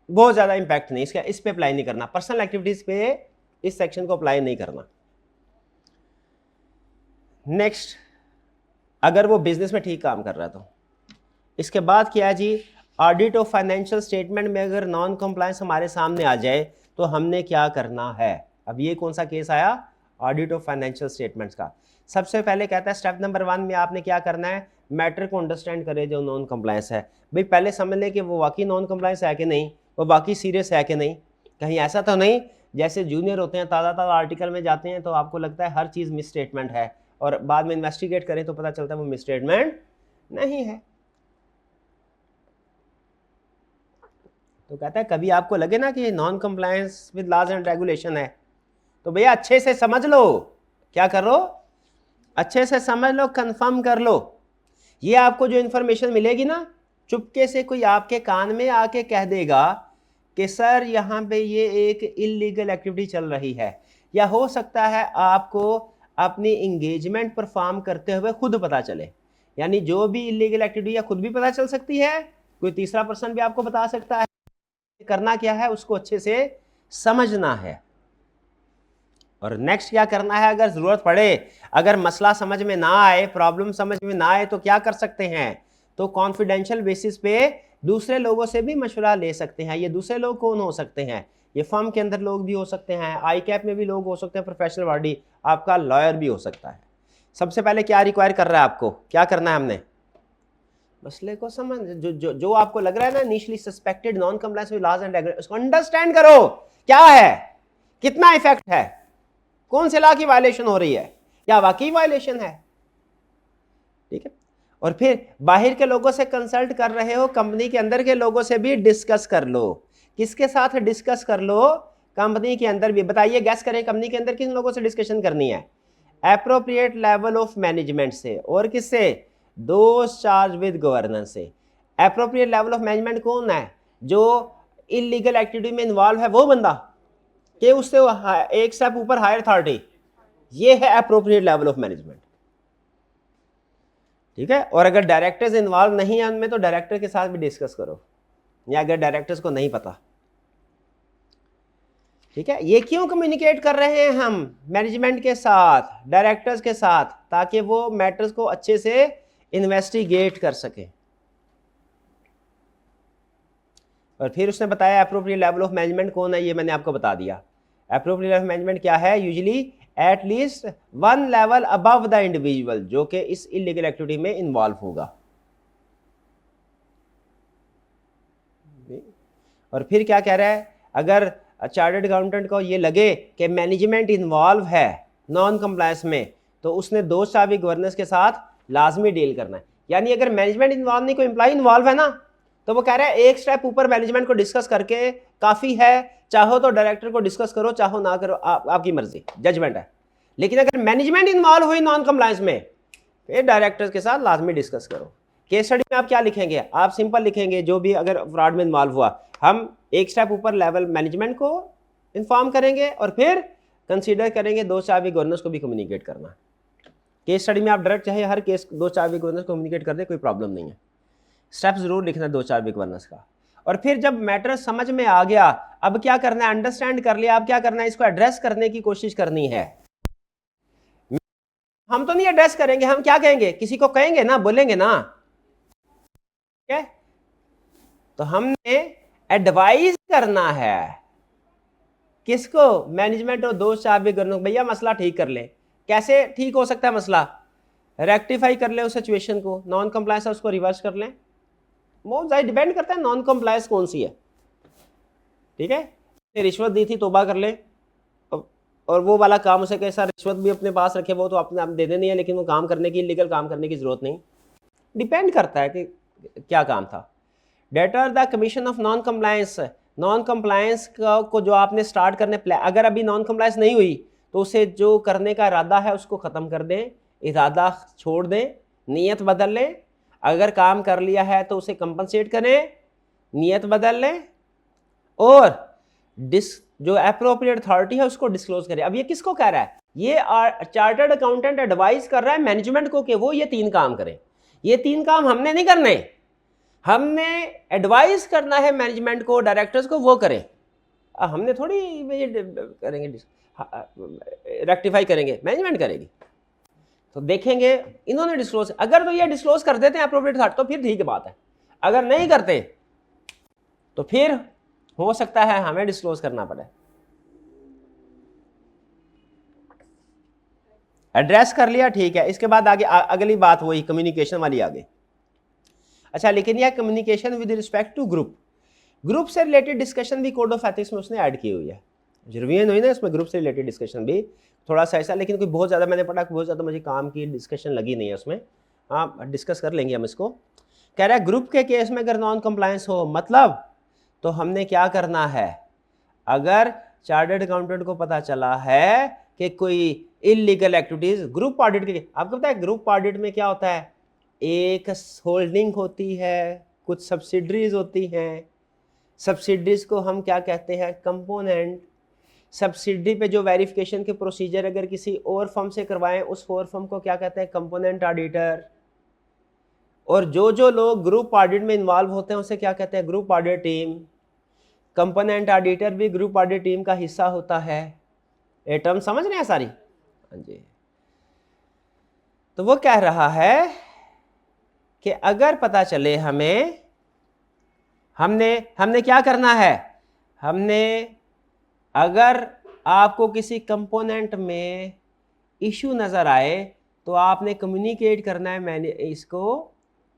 बहुत ज़्यादा इम्पैक्ट नहीं इसका, इस पे अप्लाई नहीं करना, पर्सनल एक्टिविटीज़ पे इस सेक्शन को अप्लाई नहीं करना। नेक्स्ट, अगर वो बिजनेस में ठीक काम कर रहा है तो इसके बाद क्या है जी, ऑडिट ऑफ फाइनेंशियल स्टेटमेंट में अगर नॉन कंप्लायंस हमारे सामने आ जाए तो हमने क्या करना है। अब ये कौन सा केस आया, ऑडिट ऑफ फाइनेंशियल स्टेटमेंट्स का। सबसे पहले कहता है स्टेप नंबर 1 में आपने क्या करना है, मैटर को अंडरस्टैंड करें जो नॉन कंप्लायंस है। भाई पहले समझ लें कि वो वाकई नॉन कंप्लायंस है कि नहीं, वो बाकी सीरियस है कि नहीं, कहीं ऐसा तो नहीं जैसे जूनियर होते हैं, ताज़ा ताज़ा आर्टिकल में जाते हैं तो आपको लगता है हर चीज़ मिस स्टेटमेंट है, और बाद में इन्वेस्टिगेट करें तो पता चलता है वो मिस स्टेटमेंट नहीं है। तो कहता है कभी आपको लगे ना कि non compliance with laws and regulation है, तो भैया अच्छे से समझ लो, क्या करो, अच्छे से समझ लो, कंफर्म कर लो। ये आपको जो इंफॉर्मेशन मिलेगी ना, चुपके से कोई आपके कान में आके कह देगा कि सर यहाँ पे ये एक इलीगल एक्टिविटी चल रही है, या हो सकता है आपको अपनी इंगेजमेंट परफॉर्म करते हुए खुद पता चले, यानी जो भी इलीगल एक्टिविटी है खुद भी पता चल सकती है, कोई तीसरा पर्सन भी आपको बता सकता है। करना क्या है, उसको अच्छे से समझना है। और नेक्स्ट क्या करना है, अगर जरूरत पड़े, अगर मसला समझ में ना आए, प्रॉब्लम समझ में ना आए, तो क्या कर सकते हैं, तो कॉन्फिडेंशियल बेसिस पे दूसरे लोगों से भी मशवरा ले सकते हैं। ये दूसरे लोग कौन हो सकते हैं, ये फर्म के अंदर लोग भी हो सकते हैं, ICAP में भी लोग हो सकते हैं, प्रोफेशनल बॉडी, आपका लॉयर भी हो सकता है। सबसे पहले क्या रिक्वायर कर रहा है आपको, क्या करना है, हमने मसले को समझ, जो आपको लग रहा है ना initially suspected non compliance with laws and regulations, उसको अंडरस्टैंड करो, क्या है, कितना इफेक्ट है, कौन से लॉ की वायलेशन हो रही है, क्या वाकई वायलेशन है। ठीक है, और फिर बाहर के लोगों से कंसल्ट कर रहे हो, कंपनी के अंदर के लोगों से भी डिस्कस कर लो। किसके साथ डिस्कस कर लो, कंपनी के अंदर भी। बताइए, गैस करें, कंपनी के अंदर किन लोगों से डिस्कशन करनी है, एप्रोप्रिएट लेवल ऑफ मैनेजमेंट से, और किससे, दोस्त चार्ज विद गवर्नेंस से। एप्रोप्रिएट लेवल ऑफ मैनेजमेंट कौन है, जो इलीगल एक्टिविटी में इन्वॉल्व है वो बंदा, कि उससे एक स्टेप ऊपर हायर अथॉरिटी, ये है एप्रोप्रिएट लेवल ऑफ मैनेजमेंट। ठीक है, और अगर डायरेक्टर्स इन्वॉल्व नहीं है उनमें, तो डायरेक्टर के साथ भी डिस्कस करो, या अगर डायरेक्टर्स को नहीं पता। ठीक है, ये क्यों कम्युनिकेट कर रहे हैं हम मैनेजमेंट के साथ, डायरेक्टर्स के साथ, ताकि वो मैटर्स को अच्छे से इन्वेस्टिगेट कर सके। और फिर उसने बताया एप्रोप्रिएट लेवल ऑफ मैनेजमेंट कौन है, ये मैंने आपको बता दिया। एप्रोप्रिएट लेवल ऑफ मैनेजमेंट क्या है, usually at least 1 level above the individual, जो कि इस इलीगल एक्टिविटी में इन्वॉल्व होगा। और फिर क्या कह रहा है, अगर चार्टर्ड अकाउंटेंट को ये लगे कि मैनेजमेंट इन्वॉल्व है, नॉन कंप्लायंस में, तो उसने दो चाबी गवर्नेंस के साथ लाजमी डील करना है। यानी अगर मैनेजमेंट इन्वॉल्व नहीं, कोई एम्प्लॉय इन्वॉल्व है ना, तो वो कह रहा है एक स्टेप ऊपर मैनेजमेंट को डिस्कस करके काफ़ी है, चाहो तो डायरेक्टर को डिस्कस करो, चाहो ना करो, आपकी मर्जी, जजमेंट है। लेकिन अगर मैनेजमेंट इन्वॉल्व हुई नॉन कंप्लायंस में, फिर डायरेक्टर के साथ लाजमी डिस्कस करो। केस स्टडी में आप क्या लिखेंगे, आप सिंपल लिखेंगे जो भी अगर फ्रॉड में इन्वॉल्व हुआ, हम एक स्टेप ऊपर लेवल मैनेजमेंट को इन्फॉर्म करेंगे और फिर कंसीडर करेंगे दो चाबी गवर्नेंस को भी कम्युनिकेट करना। केस स्टडी में आप डायरेक्ट चाहे हर केस दो चाबी गवर्नेंस को कम्युनिकेट कर दे, कोई प्रॉब्लम नहीं है। स्टेप जरूर लिखना दो चाबी गवर्नेंस का। और फिर जब मैटर समझ में आ गया, अब क्या करना है, अंडरस्टैंड कर लिया, अब क्या करना है, इसको एड्रेस करने की कोशिश करनी है। हम तो नहीं एड्रेस करेंगे, हम क्या कहेंगे, किसी को कहेंगे ना, बोलेंगे ना, ठीक है। तो हमने एडवाइस करना है किसको, मैनेजमेंट और दो चाबी गवर्नेंस, भैया मसला ठीक कर ले। कैसे ठीक हो सकता है मसला, रेक्टिफाई कर ले उस सिचुएशन को, नॉन कंप्लायंस है उसको रिवर्स कर लें। वो ज़्यादा डिपेंड करता है नॉन कंप्लायंस कौन सी है, ठीक है। रिश्वत दी थी, तौबा कर ले, और वो वाला काम उसे कैसा, रिश्वत भी अपने पास रखे, वो तो अपने आप दे देनी है, लेकिन वो काम करने की, लीगल काम करने की जरूरत नहीं। डिपेंड करता है कि क्या काम था। Debtor the commission of non compliance, non compliance को जो आपने स्टार्ट करने अगर अभी नॉन कंप्लायंस नहीं हुई तो उसे जो करने का इरादा है उसको ख़त्म कर दें, इरादा छोड़ दें, नीयत बदल लें। अगर काम कर लिया है तो उसे कंपनसेट करें, नीयत बदल लें, और जो एप्रोप्रिएट अथॉरिटी है उसको डिस्क्लोज करें। अब ये किसको कह रहा है, ये चार्टर्ड अकाउंटेंट एडवाइस कर रहा है मैनेजमेंट को कि वो ये तीन काम करें। ये तीन काम हमने नहीं करने, हमने एडवाइस करना है मैनेजमेंट को, डायरेक्टर्स को, वो करें। हमने थोड़ी करेंगे, रेक्टिफाई करेंगे, मैनेजमेंट करेगी। तो देखेंगे इन्होंने डिस्क्लोज, अगर तो ये डिस्क्लोज कर देते हैं एप्रोप्रिएट अथॉरिटी तो फिर ठीक बात है, अगर नहीं करते तो फिर हो सकता है हमें डिस्क्लोज करना पड़े। एड्रेस कर लिया, ठीक है। इसके बाद आगे अगली बात वही कम्युनिकेशन वाली आगे। अच्छा, लेकिन यह communication with respect to group से रिलेटेड डिस्कशन भी कोड ऑफ एथिक्स में उसने ऐड की हुई है। रिवीजन हुई ना इसमें, ग्रुप से रिलेटेड डिस्कशन भी थोड़ा सा ऐसा, लेकिन कोई बहुत ज़्यादा मैंने पढ़ा, बहुत ज़्यादा मुझे काम की डिस्कशन लगी नहीं है उसमें। हाँ, डिस्कस कर लेंगे हम इसको। कह रहा है ग्रुप के केस में अगर नॉन कंप्लायंस हो, मतलब तो हमने क्या करना है, अगर चार्टर्ड अकाउंटेंट को पता चला है कि कोई इलीगल एक्टिविटीज ग्रुप ऑडिट के, आपको पता है ग्रुप ऑडिट में क्या होता है, एक होल्डिंग होती है, कुछ सब्सिडरीज होती हैं, सब्सिडरीज को हम क्या कहते हैं, कंपोनेंट। सब्सिडी पे जो वेरिफिकेशन के प्रोसीजर अगर किसी और फर्म से करवाएं, उस और फर्म को क्या कहते हैं, कंपोनेंट ऑडिटर। और जो लोग ग्रुप ऑडिट में इन्वॉल्व होते हैं उसे क्या कहते हैं, group audit team. Component auditor भी ग्रुप ऑडिट टीम का हिस्सा होता है। ये टर्म समझ रहे हैं सारी, हाँ जी। तो वो कह रहा है कि अगर पता चले हमें, हमने क्या करना है, हमने अगर आपको किसी कंपोनेंट में इशू नज़र आए तो आपने कम्युनिकेट करना है मैंने इसको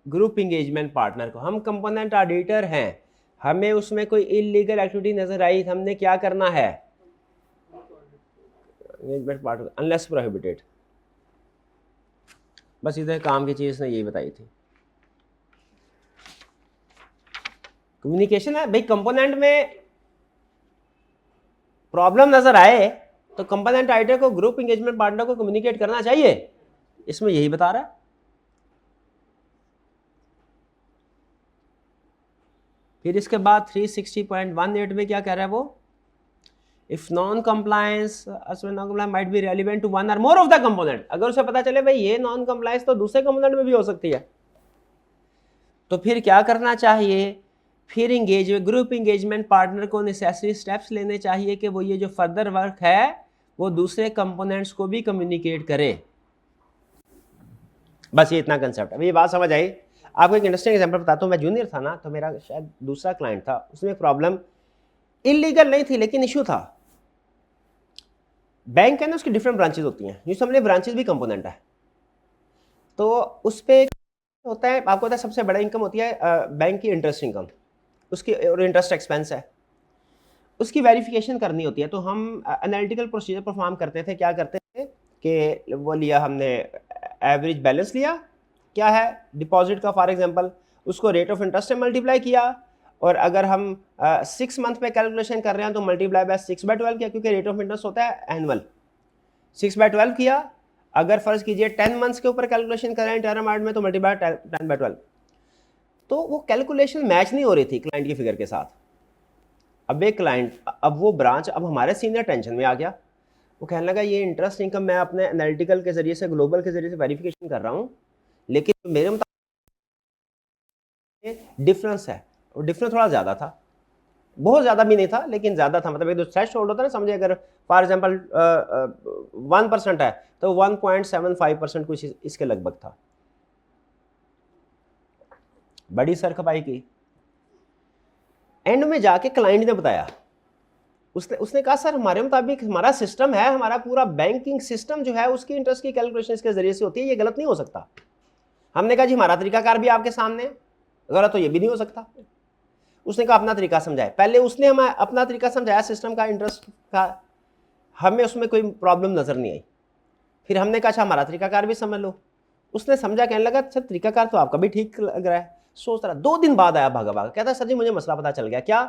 ग्रुप इंगेजमेंट पार्टनर को। हम कंपोनेंट ऑडिटर हैं, हमें उसमें कोई इलीगल एक्टिविटी नज़र आई, हमने क्या करना है, इंगेजमेंट पार्टनर अनलेस प्रोहिबिटेड। बस इधर काम की चीज़ ने यही बताई थी। कम्युनिकेशन है भाई, कंपोनेंट में प्रॉब्लम नजर आए तो कंपोनेंट ऑडिटर को ग्रुप इंगेजमेंट पार्टनर को कम्युनिकेट करना चाहिए, इसमें यही बता रहा है। फिर इसके बाद 360.18 में क्या कह रहा है वो, if non compliance might be relevant to one or more of the component. अगर उसे पता चले भाई ये नॉन कंप्लायंस तो दूसरे कंपोनेंट में भी हो सकती है, तो फिर क्या करना चाहिए, फिर ग्रुप इंगेजमेंट पार्टनर को नेसेसरी स्टेप्स लेने चाहिए कि वो ये जो फर्दर वर्क है वो दूसरे कंपोनेंट्स को भी कम्युनिकेट करे। बस ये इतना कंसेप्ट है। अभी ये बात समझ आई। आपको एक इंटरेस्टिंग एग्जांपल बताता हूँ। मैं जूनियर था ना, तो मेरा शायद दूसरा क्लाइंट था, उसमें प्रॉब्लम इलीगल नहीं थी लेकिन इशू था। बैंक है ना, उसकी डिफरेंट ब्रांचेज होती हैं, जिसमें हमने ब्रांचेज भी कंपोनेंट है। तो उस पर होता है, आपको पता है सबसे बड़ा इनकम होती है बैंक की इंटरेस्ट इनकम, उसकी और इंटरेस्ट एक्सपेंस है, उसकी वेरिफिकेशन करनी होती है। तो हम एनालिटिकल प्रोसीजर परफॉर्म करते थे। क्या करते थे, कि वो लिया हमने एवरेज बैलेंस लिया, क्या है डिपॉजिट का फॉर एग्जांपल, उसको रेट ऑफ इंटरेस्ट से मल्टीप्लाई किया, और अगर हम 6 मंथ पे कैलकुलेशन कर रहे हैं तो मल्टीप्लाई बाय 6/12 किया, क्योंकि रेट ऑफ इंटरेस्ट होता है एनुअल, 6/12 किया। अगर फर्ज कीजिए 10 मंथ्स के ऊपर कैलकुलेशन कर रहे हैं टर्म अमाउंट में तो मल्टीप्लाई 10/12। तो वो कैलकुलेशन मैच नहीं हो रही थी क्लाइंट की फिगर के साथ। अब एक क्लाइंट, अब वो ब्रांच, अब हमारे सीनियर टेंशन में आ गया, वो कहने लगा ये इंटरेस्ट इनकम मैं अपने एनालिटिकल के जरिए से, ग्लोबल के जरिए से वेरिफिकेशन कर रहा हूँ, लेकिन मेरे मुताबिक डिफरेंस है, और डिफरेंस थोड़ा ज़्यादा था, बहुत ज़्यादा भी नहीं था लेकिन ज़्यादा था। मतलब एक जो थ्रेश होल्ड होता है ना, समझे अगर फॉर एग्जांपल 1% है तो 1.75% कुछ इसके लगभग था। बड़ी सरखपाई की, एंड में जाके क्लाइंट ने बताया, उसने कहा सर हमारे मुताबिक हमारा सिस्टम है, हमारा पूरा बैंकिंग सिस्टम जो है उसकी इंटरेस्ट की कैलकुलेशन इसके जरिए से होती है, ये गलत नहीं हो सकता। हमने कहा जी हमारा तरीकाकार भी आपके सामने, गलत तो ये भी नहीं हो सकता। उसने कहा अपना तरीका समझाए, पहले उसने हमें अपना तरीका समझाया सिस्टम का, इंटरेस्ट का, हमें उसमें कोई प्रॉब्लम नजर नहीं आई। फिर हमने कहा अच्छा हमारा तरीकाकार भी समझ लो। उसने समझा, कहने लगा अच्छा तरीकाकार तो आपका भी ठीक लग रहा है। सोच रहा, 2 दिन बाद आया भागा भागा, कहता है सर जी मुझे मसला पता चल गया। क्या?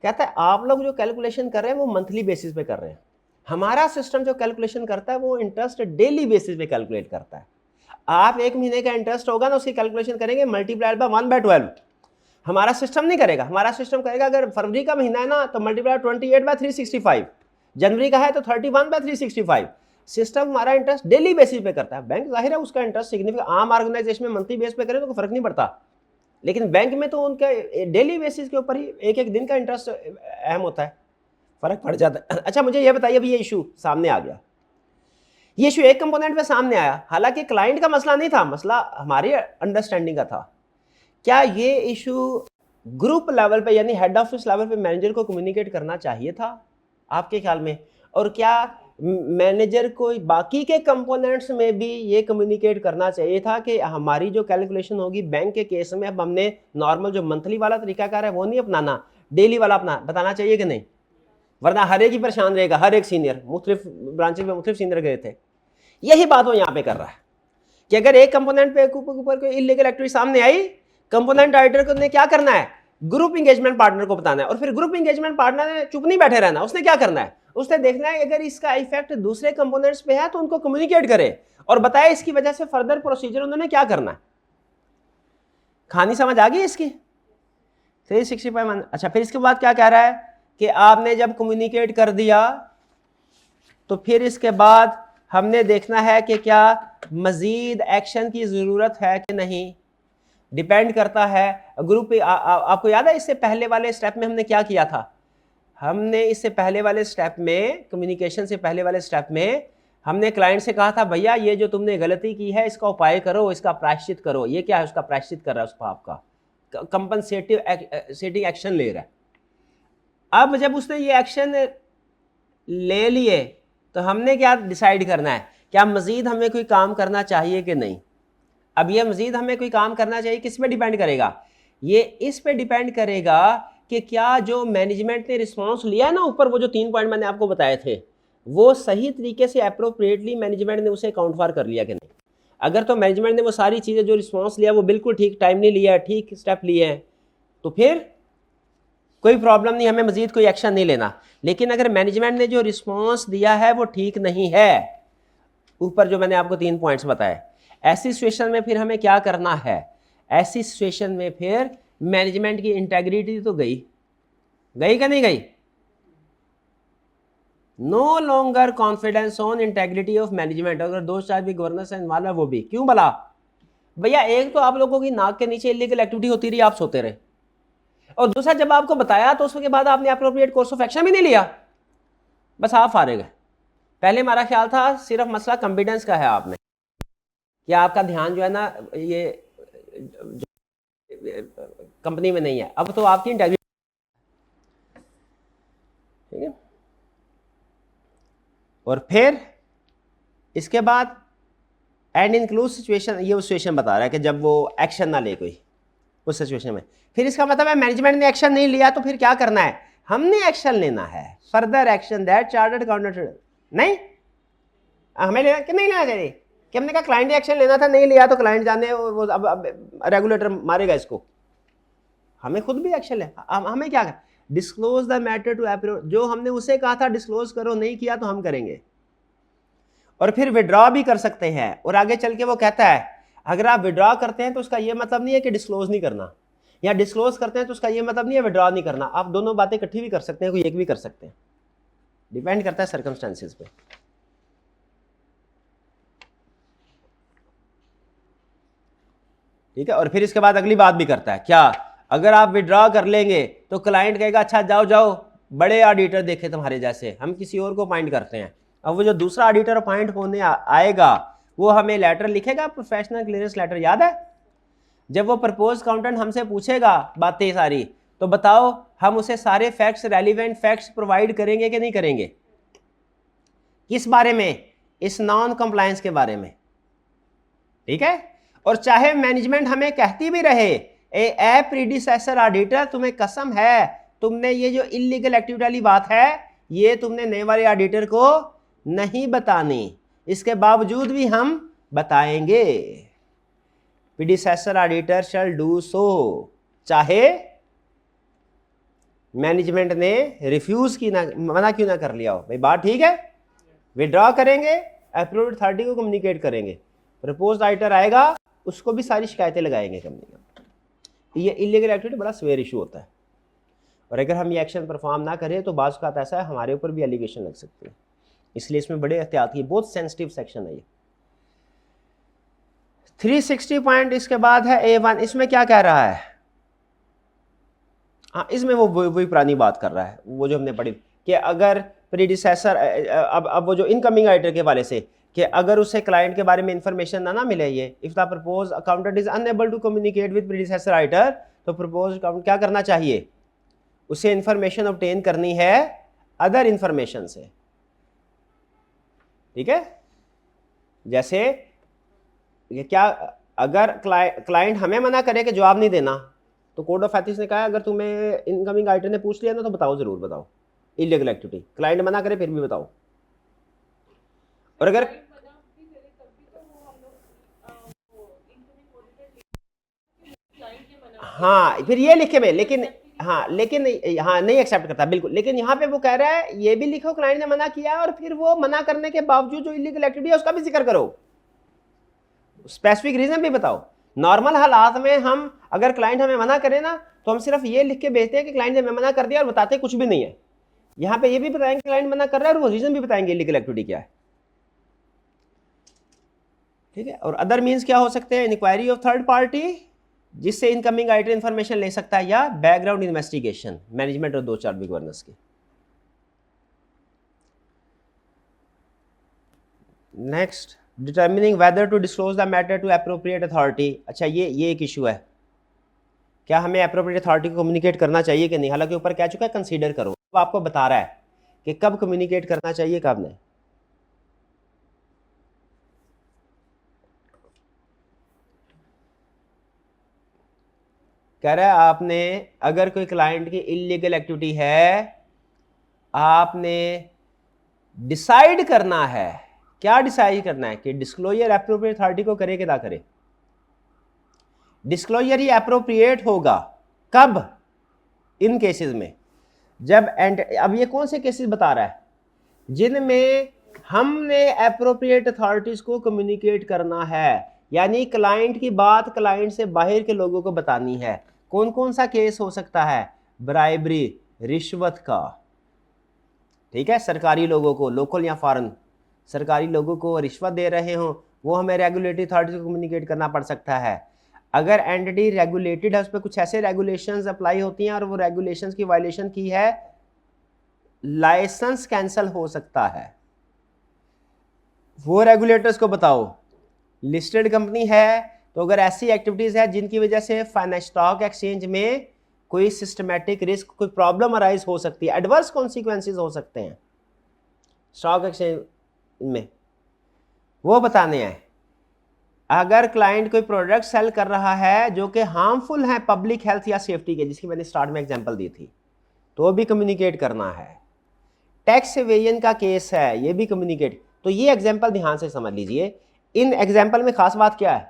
कहता है आप लोग जो कैलकुलेशन कर रहे हैं वो मंथली बेसिस पे कर रहे हैं, हमारा सिस्टम जो कैलकुलेशन करता है वो इंटरेस्ट डेली बेसिस पे कैलकुलेट करता है। आप 1 महीने का इंटरेस्ट होगा ना, उसकी कैलकुलेशन करेंगे मल्टीप्लाइड बाय 1/12। हमारा सिस्टम नहीं करेगा, हमारा सिस्टम करेगा अगर फरवरी का महीना है ना तो मल्टीप्लाई 28/365, जनवरी का है तो 31/365। सिस्टम हमारा इंटरेस्ट डेली बेसिस पे करता है। बैंक जाहिर है उसका इंटरेस्ट सिग्निफिकेंट, आम ऑर्गेनाइजेशन में मंथली बेस पे करे तो कोई फर्क नहीं पड़ता, लेकिन बैंक में तो उनके डेली बेसिस के ऊपर ही एक एक दिन का इंटरेस्ट अहम होता है, फर्क पड़ जाता है। अच्छा मुझे ये बताइए, अभी ये इशू सामने आ गया, ये इशू एक कंपोनेंट पे सामने आया, हालांकि क्लाइंट का मसला नहीं था, मसला हमारी अंडरस्टैंडिंग का था। क्या ये इशू ग्रुप लेवल पे यानी हेड ऑफिस लेवल पे मैनेजर को कम्युनिकेट करना चाहिए था आपके ख्याल में? और क्या मैनेजर को बाकी के कंपोनेंट्स में भी ये कम्युनिकेट करना चाहिए था कि हमारी जो कैलकुलेशन होगी बैंक के केस में, अब हमने नॉर्मल जो मंथली वाला तरीकाकार है वो नहीं अपनाना, डेली वाला अपना बताना चाहिए कि नहीं? वरना हर एक ही परेशान रहेगा, हर एक सीनियर, मुख्तलिफ ब्रांचेज में मुख्तलिफ सीनियर गए थे। यही बात वो यहाँ पे कर रहा है कि अगर एक कंपोनेंट पे ऊपर कोई इलीगल एक्टिविटी सामने आई, कंपोनेंट ऑडिटर को ने क्या करना है, ग्रुप इंगेजमेंट पार्टनर को बताना है, और फिर ग्रुप इंगेजमेंट पार्टनर ने चुप नहीं बैठे रहना, उसने क्या करना है, उसने देखना है अगर इसका इफेक्ट दूसरे कंपोनेंट्स पे है तो उनको कम्युनिकेट करे और बताए इसकी वजह से फर्दर प्रोसीजर उन्होंने क्या करना है। कहानी समझ आ गई इसकी? 365। अच्छा फिर इसके बाद क्या कह रहा है कि आपने जब कम्युनिकेट कर दिया तो फिर इसके बाद हमने देखना है कि क्या मजीद एक्शन की जरूरत है कि नहीं, डिपेंड करता है ग्रुप। आपको याद है इससे पहले वाले स्टेप में हमने क्या किया था? हमने इससे पहले वाले स्टेप में, कम्युनिकेशन से पहले वाले स्टेप में हमने क्लाइंट से कहा था भैया ये जो तुमने गलती की है इसका उपाय करो, इसका प्रायश्चित करो। ये क्या है? उसका प्रायश्चित कर रहा है, उसको आपका कंपनसेटिव एक्शन ले रहा है। अब जब उसने ये एक्शन ले लिए तो हमने क्या डिसाइड करना है, क्या मजीद हमें कोई काम करना चाहिए कि नहीं? अब ये मजीद हमें कोई काम करना चाहिए, किस पे डिपेंड करेगा? ये इस पे डिपेंड करेगा कि क्या जो मैनेजमेंट ने रिस्पांस लिया है ना ऊपर, वो जो 3 पॉइंट मैंने आपको बताए थे, वो सही तरीके से अप्रोप्रिएटली मैनेजमेंट ने उसे अकाउंट फॉर कर लिया कि नहीं। अगर तो मैनेजमेंट ने वो सारी चीज़ें जो रिस्पांस लिया वो बिल्कुल ठीक टाइम नहीं लिया, ठीक स्टेप लिए हैं, तो फिर कोई प्रॉब्लम नहीं, हमें मजीद कोई एक्शन नहीं लेना। लेकिन अगर मैनेजमेंट ने जो रिस्पांस दिया है वो ठीक नहीं है, ऊपर जो मैंने आपको 3 पॉइंट्स बताए, ऐसी सिचुएशन में फिर हमें क्या करना है? ऐसी सिचुएशन में फिर मैनेजमेंट की इंटेग्रिटी तो गई क्या नहीं गई? No longer confidence on integrity of management. अगर 2-4 भी गवर्नेंस इन्वॉल्व है वो भी क्यों भला? भैया एक तो आप लोगों की नाक के नीचे इलीगल एक्टिविटी होती रही, आप सोते रहे, और दूसरा जब आपको बताया तो उसके बाद आपने अप्रोप्रिएट कोर्स ऑफ एक्शन भी नहीं लिया, बस आप फारिग है। पहले हमारा ख्याल था सिर्फ मसला कॉन्फिडेंस का है आप में, कि आपका ध्यान जो है ना ये कंपनी में नहीं है, अब तो आपकी इंटेग्रिटी, ठीक है। और फिर इसके बाद एंड इंक्लूड सिचुएशन, ये उस सिचुएशन बता रहा है कि जब वो एक्शन ना ले कोई उस सिचुएशन में, फिर इसका मतलब है मैनेजमेंट ने एक्शन नहीं लिया तो फिर क्या करना है? हमने एक्शन लेना है, further action that chartered accountant नहीं, हमें लेना कि नहीं लेना चाहिए, कि हमने कहा क्लाइंट ने एक्शन लेना था, नहीं लिया तो क्लाइंट जाने वो अब रेगुलेटर मारेगा इसको, हमें खुद भी एक्शन ले, हमें क्या कर, disclose the matter to approve, जो हमने उसे कहा था डिस्क्लोज करो, नहीं किया तो हम करेंगे। और फिर विड्रॉ भी कर सकते हैं, और आगे चल के वो कहता है अगर आप विड्रॉ करते हैं तो उसका ये मतलब नहीं है कि डिस्क्लोज नहीं करना, या डिस्क्लोज करते हैं तो उसका ये मतलब नहीं है विड्रॉ नहीं करना, आप दोनों बातें इकट्ठी भी कर सकते हैं, कोई एक भी कर सकते हैं, डिपेंड करता है सर्कमस्टेंसेस पे। ठीक है, और फिर इसके बाद अगली बात भी करता है, क्या अगर आप विड्रॉ कर लेंगे तो क्लाइंट कहेगा अच्छा जाओ जाओ बड़े ऑडिटर देखे तुम्हारे जैसे, हम किसी और को अपॉइंट करते हैं। अब वो जो दूसरा ऑडिटर अपॉइंट होने आएगा वो हमें लेटर लिखेगा, प्रोफेशनल क्लियरेंस लेटर, याद है जब वो प्रपोज अकाउंटेंट हमसे पूछेगा बातें सारी, तो बताओ हम उसे सारे फैक्ट्स, रेलिवेंट फैक्ट्स प्रोवाइड करेंगे कि नहीं करेंगे, किस बारे में, इस नॉन कंप्लायंस के बारे में। ठीक है, और चाहे मैनेजमेंट हमें कहती भी रहे ए प्रीडिसेसर ऑडिटर तुम्हें कसम है तुमने ये जो इलीगल एक्टिविटी वाली बात है ये तुमने नए वाले ऑडिटर को नहीं बतानी, इसके बावजूद भी हम बताएंगे, predecessor auditor shall do so, चाहे मैनेजमेंट ने रिफ्यूज की ना, मना क्यों ना कर लिया हो। भाई बात ठीक है, विड्रॉ करेंगे, अप्रूव्ड अथॉरिटी को कम्युनिकेट करेंगे, प्रपोज्ड ऑडिटर आएगा उसको भी सारी शिकायतें लगाएंगे कंपनी का। ये इलीगल एक्टिविटी बड़ा स्वेयर इशू होता है, और अगर हम ये एक्शन परफॉर्म ना करें तो बाज़ औक़ात ऐसा है हमारे ऊपर भी एलिगेशन लग सकती है, इसलिए इसमें बड़े एहतियात की, बहुत सेंसिटिव सेक्शन है ये। 360 पॉइंट इसके बाद है A1, इसमें क्या कह रहा है, हाँ इसमें वो वही पुरानी बात कर रहा है, वो जो हमने पढ़ी कि अगर प्रीडिसेसर, अब वो जो इनकमिंग ऑडिटर के वाले से, कि अगर उसे क्लाइंट के बारे में इंफॉर्मेशन ना मिले, ये if the propose accountant is unable to communicate with predecessor auditor, तो प्रपोज अकाउंटेंट क्या करना चाहिए, उसे इंफॉर्मेशन ऑब्टेन करनी है अदर इंफॉर्मेशन से। ठीक है, जैसे ये क्या, अगर क्लाइंट हमें मना करे कि जवाब नहीं देना, तो कोड ऑफ एथिक्स ने कहा अगर तुम्हें इनकमिंग ऑडिटर ने पूछ लिया ना तो बताओ, जरूर बताओ, इलीगल एक्टिविटी, क्लाइंट मना करे फिर भी बताओ। और अगर हाँ फिर ये लिखे में, लेकिन हाँ नहीं एक्सेप्ट करता बिल्कुल, लेकिन यहाँ पे वो कह रहा है ये भी लिखो क्लाइंट ने मना किया, और फिर वो मना करने के बावजूद जो इलीगल एक्टिविटी है उसका भी जिक्र करो, स्पेसिफिक रीजन भी बताओ। नॉर्मल हालात में हम अगर क्लाइंट हमें मना करे ना तो हम सिर्फ ये लिख के भेजते हैं कि क्लाइंट ने हमें मना कर दिया और बताते कुछ भी नहीं है, यहाँ पे ये भी बताएंगे क्लाइंट मना कर रहा है और वो रीजन भी बताएंगे इलीगल एक्टिविटी क्या है। ठीक है, और अदर मीन्स क्या हो सकते हैं, इंक्वायरी ऑफ थर्ड पार्टी जिससे इनकमिंग ऑडिटर इंफॉर्मेशन ले सकता है, या बैकग्राउंड इन्वेस्टिगेशन मैनेजमेंट और 2-4 बिग गवर्नेंस की। Next, determining whether to disclose the matter to appropriate authority. अच्छा ये एक इशू है, क्या हमें एप्रोप्रिएट अथॉरिटी को कम्युनिकेट करना चाहिए कि नहीं, हालांकि ऊपर कह चुका है कंसीडर करो, अब आपको बता रहा है कि कब कम्युनिकेट करना चाहिए कब नहीं। कह रहा है आपने अगर कोई क्लाइंट की इलीगल एक्टिविटी है, आपने डिसाइड करना है, क्या डिसाइड करना है कि डिस्क्लोजर एप्रोप्रिएट अथॉरिटी को करे कि ना करे। डिस्क्लोजर ही एप्रोप्रिएट होगा कब, इन केसेस में जब अब ये कौन से केसेस बता रहा है, जिनमें हमने एप्रोप्रिएट अथॉरिटीज को कम्युनिकेट करना है, यानी क्लाइंट की बात क्लाइंट से बाहर के लोगों को बतानी है। कौन कौन सा केस हो सकता है, ब्राइबरी, रिश्वत का। ठीक है, सरकारी लोगों को, लोकल या फॉरेन, सरकारी लोगों को रिश्वत दे रहे हो वो हमें रेगुलेटरी अथॉरिटी को कम्युनिकेट करना पड़ सकता है। अगर एंटिटी रेगुलेटेड है उस पर कुछ ऐसे रेगुलेशंस अप्लाई होती हैं और वो रेगुलेशंस की वायलेशन की है, लाइसेंस कैंसल हो सकता है, वो रेगुलेटर्स को बताओ। लिस्टेड कंपनी है तो अगर ऐसी एक्टिविटीज है जिनकी वजह से स्टॉक एक्सचेंज में कोई सिस्टमैटिक रिस्क, कोई प्रॉब्लम अराइज हो सकती है, एडवर्स कॉन्सिक्वेंसेस हो सकते हैं स्टॉक एक्सचेंज में, वो बताने हैं। अगर क्लाइंट कोई प्रोडक्ट सेल कर रहा है जो कि हार्मफुल है पब्लिक हेल्थ या सेफ्टी के, जिसकी मैंने स्टार्ट में एग्जांपल दी थी, तो भी कम्युनिकेट करना है। टैक्स एवेजन का केस है, ये भी कम्युनिकेट, तो ये एग्जाम्पल ध्यान से समझ लीजिए। इन एग्जाम्पल में खास बात क्या है,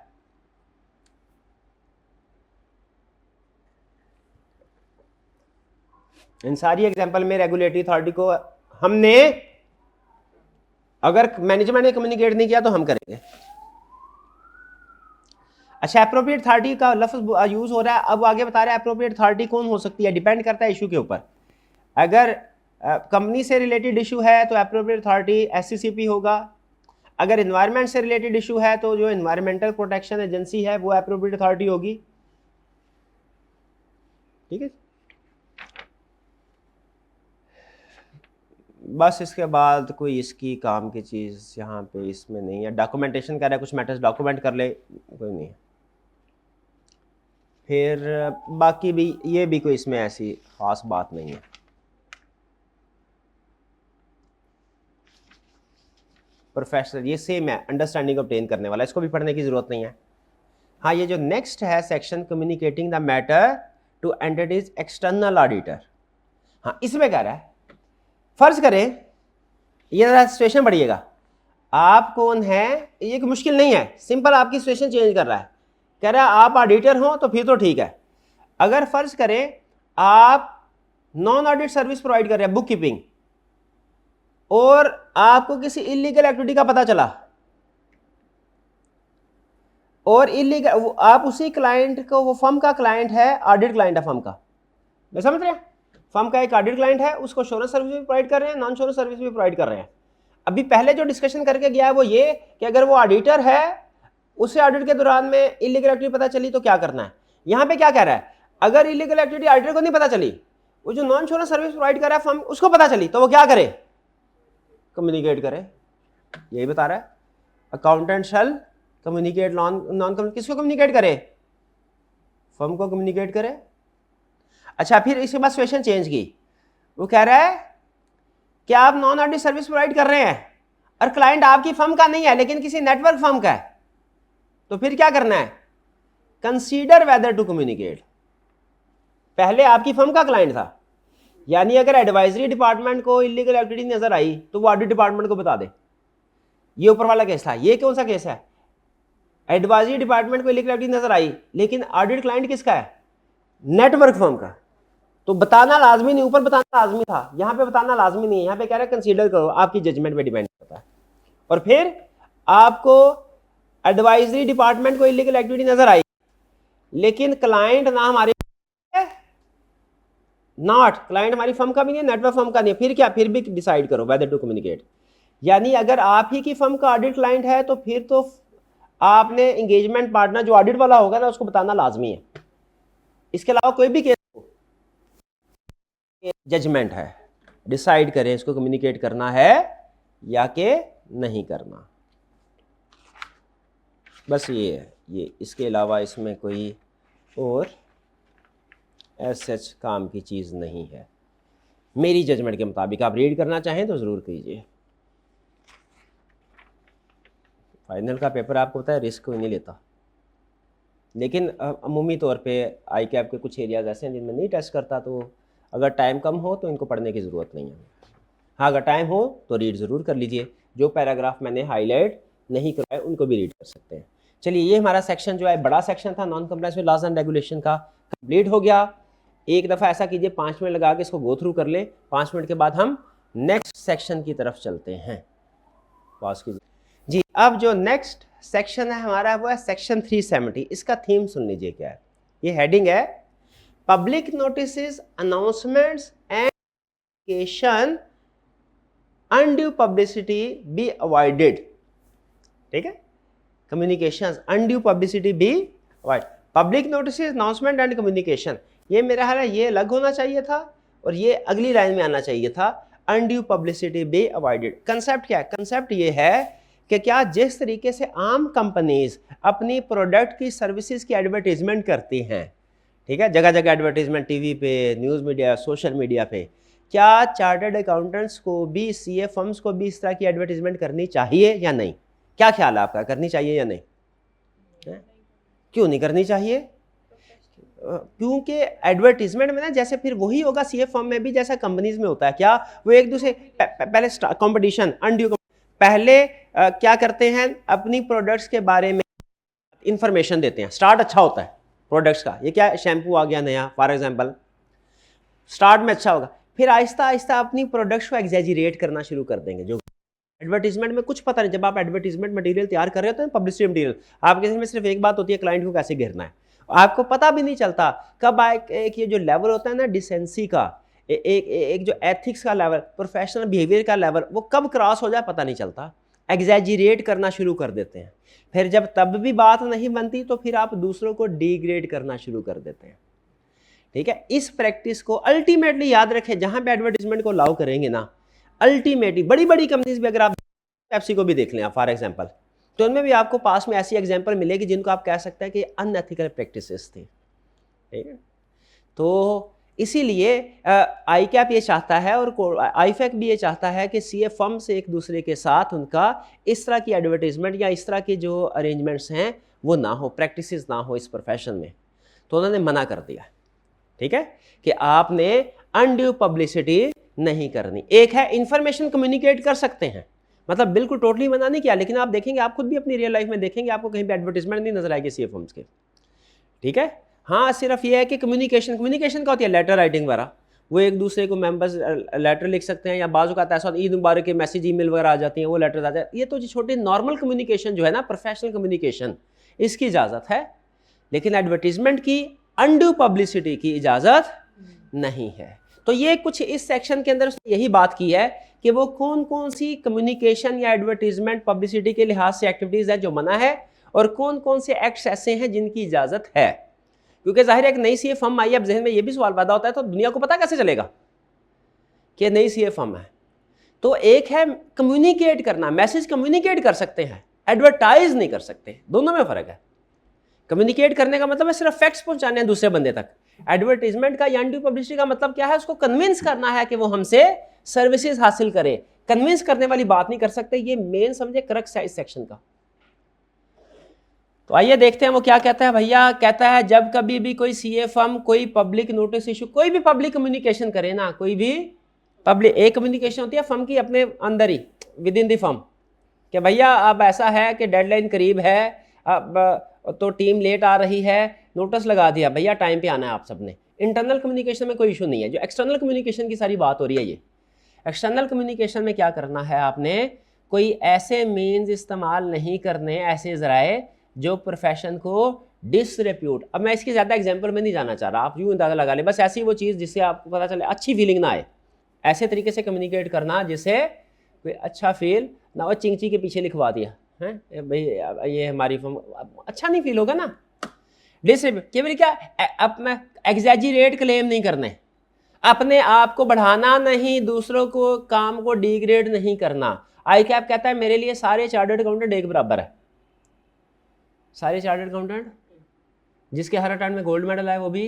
इन सारी एग्जाम्पल में रेगुलेटरी अथॉरिटी को हमने, अगर मैनेजमेंट ने कम्युनिकेट नहीं किया तो हम करेंगे। अच्छा, एप्रोप्रिएट अथॉरिटी का लफ्ज यूज हो रहा है। अब आगे बता रहा है एप्रोप्रिएट अथॉरिटी कौन हो सकती है, डिपेंड करता है इशू के ऊपर। अगर कंपनी से रिलेटेड इशू है तो एप्रोप्रिएट अथॉरिटी एससीसीपी होगा। अगर एनवायरनमेंट से रिलेटेड इशू है तो जो एनवायरमेंटल प्रोटेक्शन एजेंसी है वो एप्रोप्रिएट अथॉरिटी होगी। ठीक है, बस इसके बाद कोई इसकी काम की चीज़ यहाँ पे इसमें नहीं है। डॉक्यूमेंटेशन कह रहा है, कुछ मैटर्स डॉक्यूमेंट कर ले, कोई नहीं है। फिर बाकी भी ये भी कोई इसमें ऐसी खास बात नहीं है। प्रोफेशनल ये सेम है, अंडरस्टैंडिंग ऑब्टेन करने वाला, इसको भी पढ़ने की जरूरत नहीं है। हाँ, ये जो नेक्स्ट है section communicating the matter two entities external auditor, हाँ इसमें कह रहा है फर्ज करें, ये जरा सिचुएशन बढ़िएगा, आप कौन है, ये मुश्किल नहीं है, सिंपल आपकी सिचुएशन चेंज कर रहा है। कह रहा है आप ऑडिटर हो तो फिर तो ठीक है। अगर फर्ज करें आप नॉन ऑडिट सर्विस प्रोवाइड कर रहे हैं, बुक कीपिंग, और आपको किसी इलीगल एक्टिविटी का पता चला, और इलीगल आप उसी क्लाइंट को, वो फर्म का क्लाइंट है, ऑडिट क्लाइंट है फर्म का, मैं समझ रहे हैं, फर्म का एक ऑडिट क्लाइंट है, उसको श्योरेंस सर्विस भी प्रोवाइड कर रहे हैं, नॉन श्योरेंस सर्विस भी प्रोवाइड कर रहे हैं। अभी पहले जो डिस्कशन करके गया है वो ये कि अगर वो ऑडिटर है, उसे ऑडिट के दौरान में इलीगल एक्टिविटी पता चली तो क्या करना है। यहां पे क्या कह रहा है, अगर इलीगल एक्टिविटी ऑडिटर को नहीं पता चली, वो जो नॉन श्योरेंस सर्विस प्रोवाइड कर रहा है फर्म, उसको पता चली, तो वो क्या करे, कम्युनिकेट करे। यही बता रहा है, अकाउंटेंट शैल कम्युनिकेट नॉन किसको कम्युनिकेट करे, फर्म को कम्युनिकेट करे। अच्छा, फिर इसके बाद सिचुएशन चेंज की, वो कह रहा है कि आप नॉन ऑडिट सर्विस प्रोवाइड कर रहे हैं और क्लाइंट आपकी फर्म का नहीं है लेकिन किसी नेटवर्क फर्म का है, तो फिर क्या करना है, कंसीडर वेदर टू कम्युनिकेट। पहले आपकी फर्म का क्लाइंट था, यानी अगर एडवाइजरी डिपार्टमेंट को इलीगल एक्टिविटी नजर आई तो वो ऑडिट डिपार्टमेंट को बता दे। ये ऊपर वाला केस था, ये कौन सा केस है, एडवाइजरी डिपार्टमेंट को इलीगल एक्टिविटी नजर आई लेकिन ऑडिट क्लाइंट किसका है, नेटवर्क फर्म का, तो बताना लाजमी नहीं, ऊपर बताना लाजमी था, यहां पे बताना लाजमी नहीं है। यहां पे कह रहा है कंसीडर करो, आपकी जजमेंट पे डिपेंड करता है। और फिर आपको एडवाइजरी डिपार्टमेंट को इलीगल एक्टिविटी नजर आई लेकिन क्लाइंट ना हमारे, नॉट क्लाइंट हमारी फर्म का भी नहीं, नेटवर्क फर्म का नहीं, फिर क्या, फिर भी डिसाइड करो वेदर टू कम्युनिकेट। यानी अगर आप ही की फर्म का ऑडिट क्लाइंट है तो फिर तो आपने एंगेजमेंट पार्टनर जो ऑडिट वाला होगा ना उसको बताना लाजमी है। इसके अलावा कोई भी केस जजमेंट है, डिसाइड करें इसको कम्युनिकेट करना है या कि नहीं करना, बस ये है। ये इसके अलावा इसमें कोई और सच काम की चीज़ नहीं है मेरी जजमेंट के मुताबिक। आप रीड करना चाहें तो ज़रूर कीजिए। फाइनल का पेपर आपको पता है रिस्क कोई नहीं लेता, लेकिन अमूमी तौर पे आई कैप के कुछ एरियाज ऐसे हैं जिनमें नहीं टेस्ट करता, तो अगर टाइम कम हो तो इनको पढ़ने की ज़रूरत नहीं है। हाँ, अगर टाइम हो तो रीड ज़रूर कर लीजिए, जो पैराग्राफ मैंने हाईलाइट नहीं करवाए उनको भी रीड कर सकते हैं। चलिए, ये हमारा सेक्शन जो है बड़ा सेक्शन था non compliance with laws and regulation का, कंप्लीट हो गया। एक दफ़ा ऐसा कीजिए 5 मिनट लगा के इसको गो थ्रू कर ले, 5 मिनट के बाद हम नेक्स्ट सेक्शन की तरफ चलते हैं। पॉज कीजिए जी। अब जो नेक्स्ट सेक्शन है हमारा वो है सेक्शन 370। इसका थीम सुन लीजिए क्या है, ये हेडिंग है public notice, announcements and communication, undue publicity be avoided. ठीक है, communications, undue publicity be avoid, public notice, announcement and communication. ये मेरा ख्याल है ये अलग होना चाहिए था और ये अगली लाइन में आना चाहिए था, undue publicity be avoided. Concept क्या है, कंसेप्ट ये है कि क्या जिस तरीके से आम कंपनीज अपनी प्रोडक्ट की सर्विसेज की एडवर्टीजमेंट करती हैं, ठीक है, जगह जगह एडवर्टीजमेंट, टीवी पे, न्यूज़ मीडिया, सोशल मीडिया पे, क्या चार्टर्ड अकाउंटेंट्स को भी, सीए फर्म्स को भी इस तरह की एडवर्टीजमेंट करनी चाहिए या नहीं? क्या ख्याल है आपका, करनी चाहिए या नहीं? क्यों नहीं करनी चाहिए? क्योंकि एडवर्टीजमेंट में ना जैसे फिर वही होगा सीए फर्म में भी जैसा कंपनीज में होता है, क्या वो एक दूसरे पहले कंपटीशन, अनड्यू पहले क्या करते हैं, अपनी प्रोडक्ट्स के बारे में इंफॉर्मेशन देते हैं। स्टार्ट अच्छा होता है प्रोडक्ट्स का, ये क्या शैम्पू आ गया नया फॉर एग्जांपल, स्टार्ट में अच्छा होगा, फिर आहिस्ता आहिस्ता अपनी प्रोडक्ट्स को एग्जैजरेट करना शुरू कर देंगे। जो एडवर्टीजमेंट में कुछ पता नहीं, जब आप एडवर्टीजमेंट मटेरियल तैयार कर रहे होते हैं, पब्लिसिटी मटेरियल, आपके में सिर्फ एक बात होती है, क्लाइंट को कैसे घेरना है, आपको पता भी नहीं चलता कब एक ये जो लेवल होता है ना डिसेंसी का, एक जो एथिक्स का लेवल, प्रोफेशनल बिहेवियर का लेवल, वो कब क्रॉस हो जाए पता नहीं चलता, एग्जैजरेट करना शुरू कर देते हैं। फिर जब तब भी बात नहीं बनती तो फिर आप दूसरों को डिग्रेड करना शुरू कर देते हैं। ठीक है, इस प्रैक्टिस को अल्टीमेटली याद रखें, जहां पे एडवर्टीजमेंट को लाउ करेंगे ना, अल्टीमेटली बड़ी बड़ी कंपनीज भी, अगर आप पेप्सी को भी देख लें फॉर एग्जांपल, तो उनमें भी आपको पास में ऐसी एग्जांपल मिलेगी जिनको आप कह सकते हैं कि अनएथिकल प्रैक्टिसेस थी। ठीक है, तो इसीलिए आईकैप ये चाहता है और आईफैक भी ये चाहता है कि सीए फर्म्स एक दूसरे के साथ उनका इस तरह की एडवर्टीजमेंट या इस तरह के जो अरेंजमेंट्स हैं वो ना हो, प्रैक्टिसेस ना हो इस प्रोफेशन में। तो उन्होंने मना कर दिया, ठीक है, कि आपने अनड्यू पब्लिसिटी नहीं करनी। एक है इंफॉर्मेशन कम्युनिकेट कर सकते हैं, मतलब बिल्कुल टोटली मना नहीं किया, लेकिन आप देखेंगे, आप खुद भी अपनी रियल लाइफ में देखेंगे, आपको कहीं पे एडवर्टीजमेंट नहीं नजर आएगी सीए फर्म्स के। ठीक है, हाँ सिर्फ ये है कि कम्युनिकेशन का होती है लेटर राइटिंग वगैरह, वो एक दूसरे को मेंबर्स लेटर लिख सकते हैं, या बाजू का ऐसा ईद मुबारक के मैसेज ईमेल वगैरह आ जाती हैं, वो लेटर आ जाते हैं। ये तो छोटे नॉर्मल कम्युनिकेशन जो है ना, प्रोफेशनल कम्युनिकेशन, इसकी इजाज़त है, लेकिन एडवर्टीजमेंट की अनड्यू पब्लिसिटी की इजाज़त नहीं है। तो ये कुछ इस सेक्शन के अंदर यही बात की है कि वो कौन कौन सी कम्युनिकेशन या एडवर्टीजमेंट पब्लिसिटी के लिहाज से एक्टिविटीज़ है जो मना है, और कौन कौन से एक्ट्स ऐसे हैं जिनकी इजाज़त है। क्योंकि जाहिर है एक नई सीए फर्म आई है, अब जहन में ये भी सवाल पैदा होता है, तो दुनिया को पता कैसे चलेगा कि नई सीए फर्म है। तो एक है कम्युनिकेट करना, मैसेज कम्युनिकेट कर सकते हैं, एडवर्टाइज नहीं कर सकते, दोनों में फ़र्क है। कम्युनिकेट करने का मतलब है सिर्फ फैक्ट्स पहुंचाने हैं दूसरे बंदे तक। एडवर्टीजमेंट का या अनड्यू पब्लिसिटी का मतलब क्या है, उसको कन्विंस करना है कि वो हमसे सर्विसेज हासिल करे। कन्विंस करने वाली बात नहीं कर सकते, ये मेन समझे क्रक्स है इस सेक्शन का। तो आइए देखते हैं वो क्या कहता है। भैया कहता है जब कभी भी कोई सीए फर्म कोई पब्लिक नोटिस इशू, कोई भी पब्लिक कम्युनिकेशन करे ना, कोई भी पब्लिक, एक कम्युनिकेशन होती है फर्म की अपने अंदर ही, विद इन द फर्म, कि भैया अब ऐसा है कि डेडलाइन करीब है, अब तो टीम लेट आ रही है, नोटिस लगा दिया भैया टाइम पे आना है आप सबने। इंटरनल कम्युनिकेशन में कोई इशू नहीं है, जो एक्सटर्नल कम्युनिकेशन की सारी बात हो रही है। ये एक्सटर्नल कम्युनिकेशन में क्या करना है, आपने कोई ऐसे मीन्स इस्तेमाल नहीं करने, ऐसे ज़राए जो प्रोफेशन को डिसरेप्यूट। अब मैं इसकी ज़्यादा एग्जांपल में नहीं जाना चाह रहा, आप यूँ अंदाज़ा लगा ले, बस ऐसी वो चीज़ जिससे आपको पता चले, अच्छी फीलिंग ना आए, ऐसे तरीके से कम्युनिकेट करना जिससे कोई अच्छा फील ना हो। चिंची के पीछे लिखवा दिया है भाई ये हमारी फर्म, अच्छा नहीं फील होगा ना। डिसरेप्यूट केवल क्या, अपना एग्जैजरेट क्लेम नहीं करने, अपने आप को बढ़ाना नहीं, दूसरों को काम को डिग्रेड नहीं करना। आईकैप कहता है मेरे लिए सारे चार्टर्ड अकाउंटेंट एक बराबर है। सारे चार्टर्ड अकाउंटेंट जिसके हर अटेम्प्ट में गोल्ड मेडल आए वो भी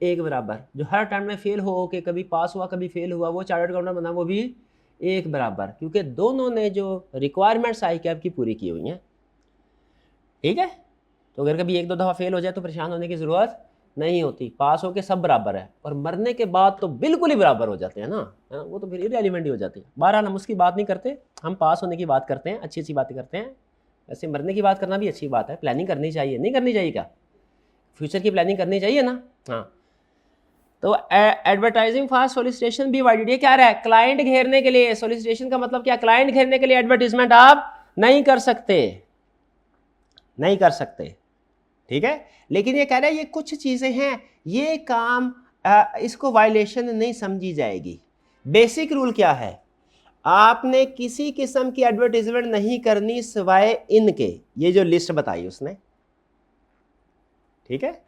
एक बराबर, जो हर अटेम्प्ट में फेल हो के कभी पास हुआ कभी फेल हुआ, वो चार्टर्ड अकाउंटेंट बना वो भी एक बराबर, क्योंकि दोनों ने जो रिक्वायरमेंट्स आईकैप की पूरी की हुई हैं। ठीक है, तो अगर कभी एक दो दफ़ा फेल हो जाए तो परेशान होने की ज़रूरत नहीं होती, पास हो के सब बराबर है, और मरने के बाद तो बिल्कुल ही बराबर हो जाते हैं ना, है ना, वो तो फिर इररिलेवेंट ही हो जाती है। बहरहाल हम उसकी बात नहीं करते, हम पास होने की बात करते हैं, अच्छी अच्छी बातें करते हैं। वैसे मरने की बात करना भी अच्छी बात है, प्लानिंग करनी चाहिए, नहीं करनी चाहिए क्या, फ्यूचर की प्लानिंग करनी चाहिए ना। हाँ, तो एडवर्टाइजिंग फॉर सोलिसिटेशन भी वाइडेड, ये क्या रहा है, क्लाइंट घेरने के लिए। सोलिसिटेशन का मतलब क्या, क्लाइंट घेरने के लिए एडवर्टीजमेंट आप नहीं कर सकते, नहीं कर सकते। ठीक है, लेकिन ये कह रहा है ये कुछ चीजें हैं, ये काम इसको वायलेशन नहीं समझी जाएगी। बेसिक रूल क्या है, आपने किसी किस्म की एडवर्टीजमेंट नहीं करनी सिवाय इनके, ये जो लिस्ट बताई उसने। ठीक है,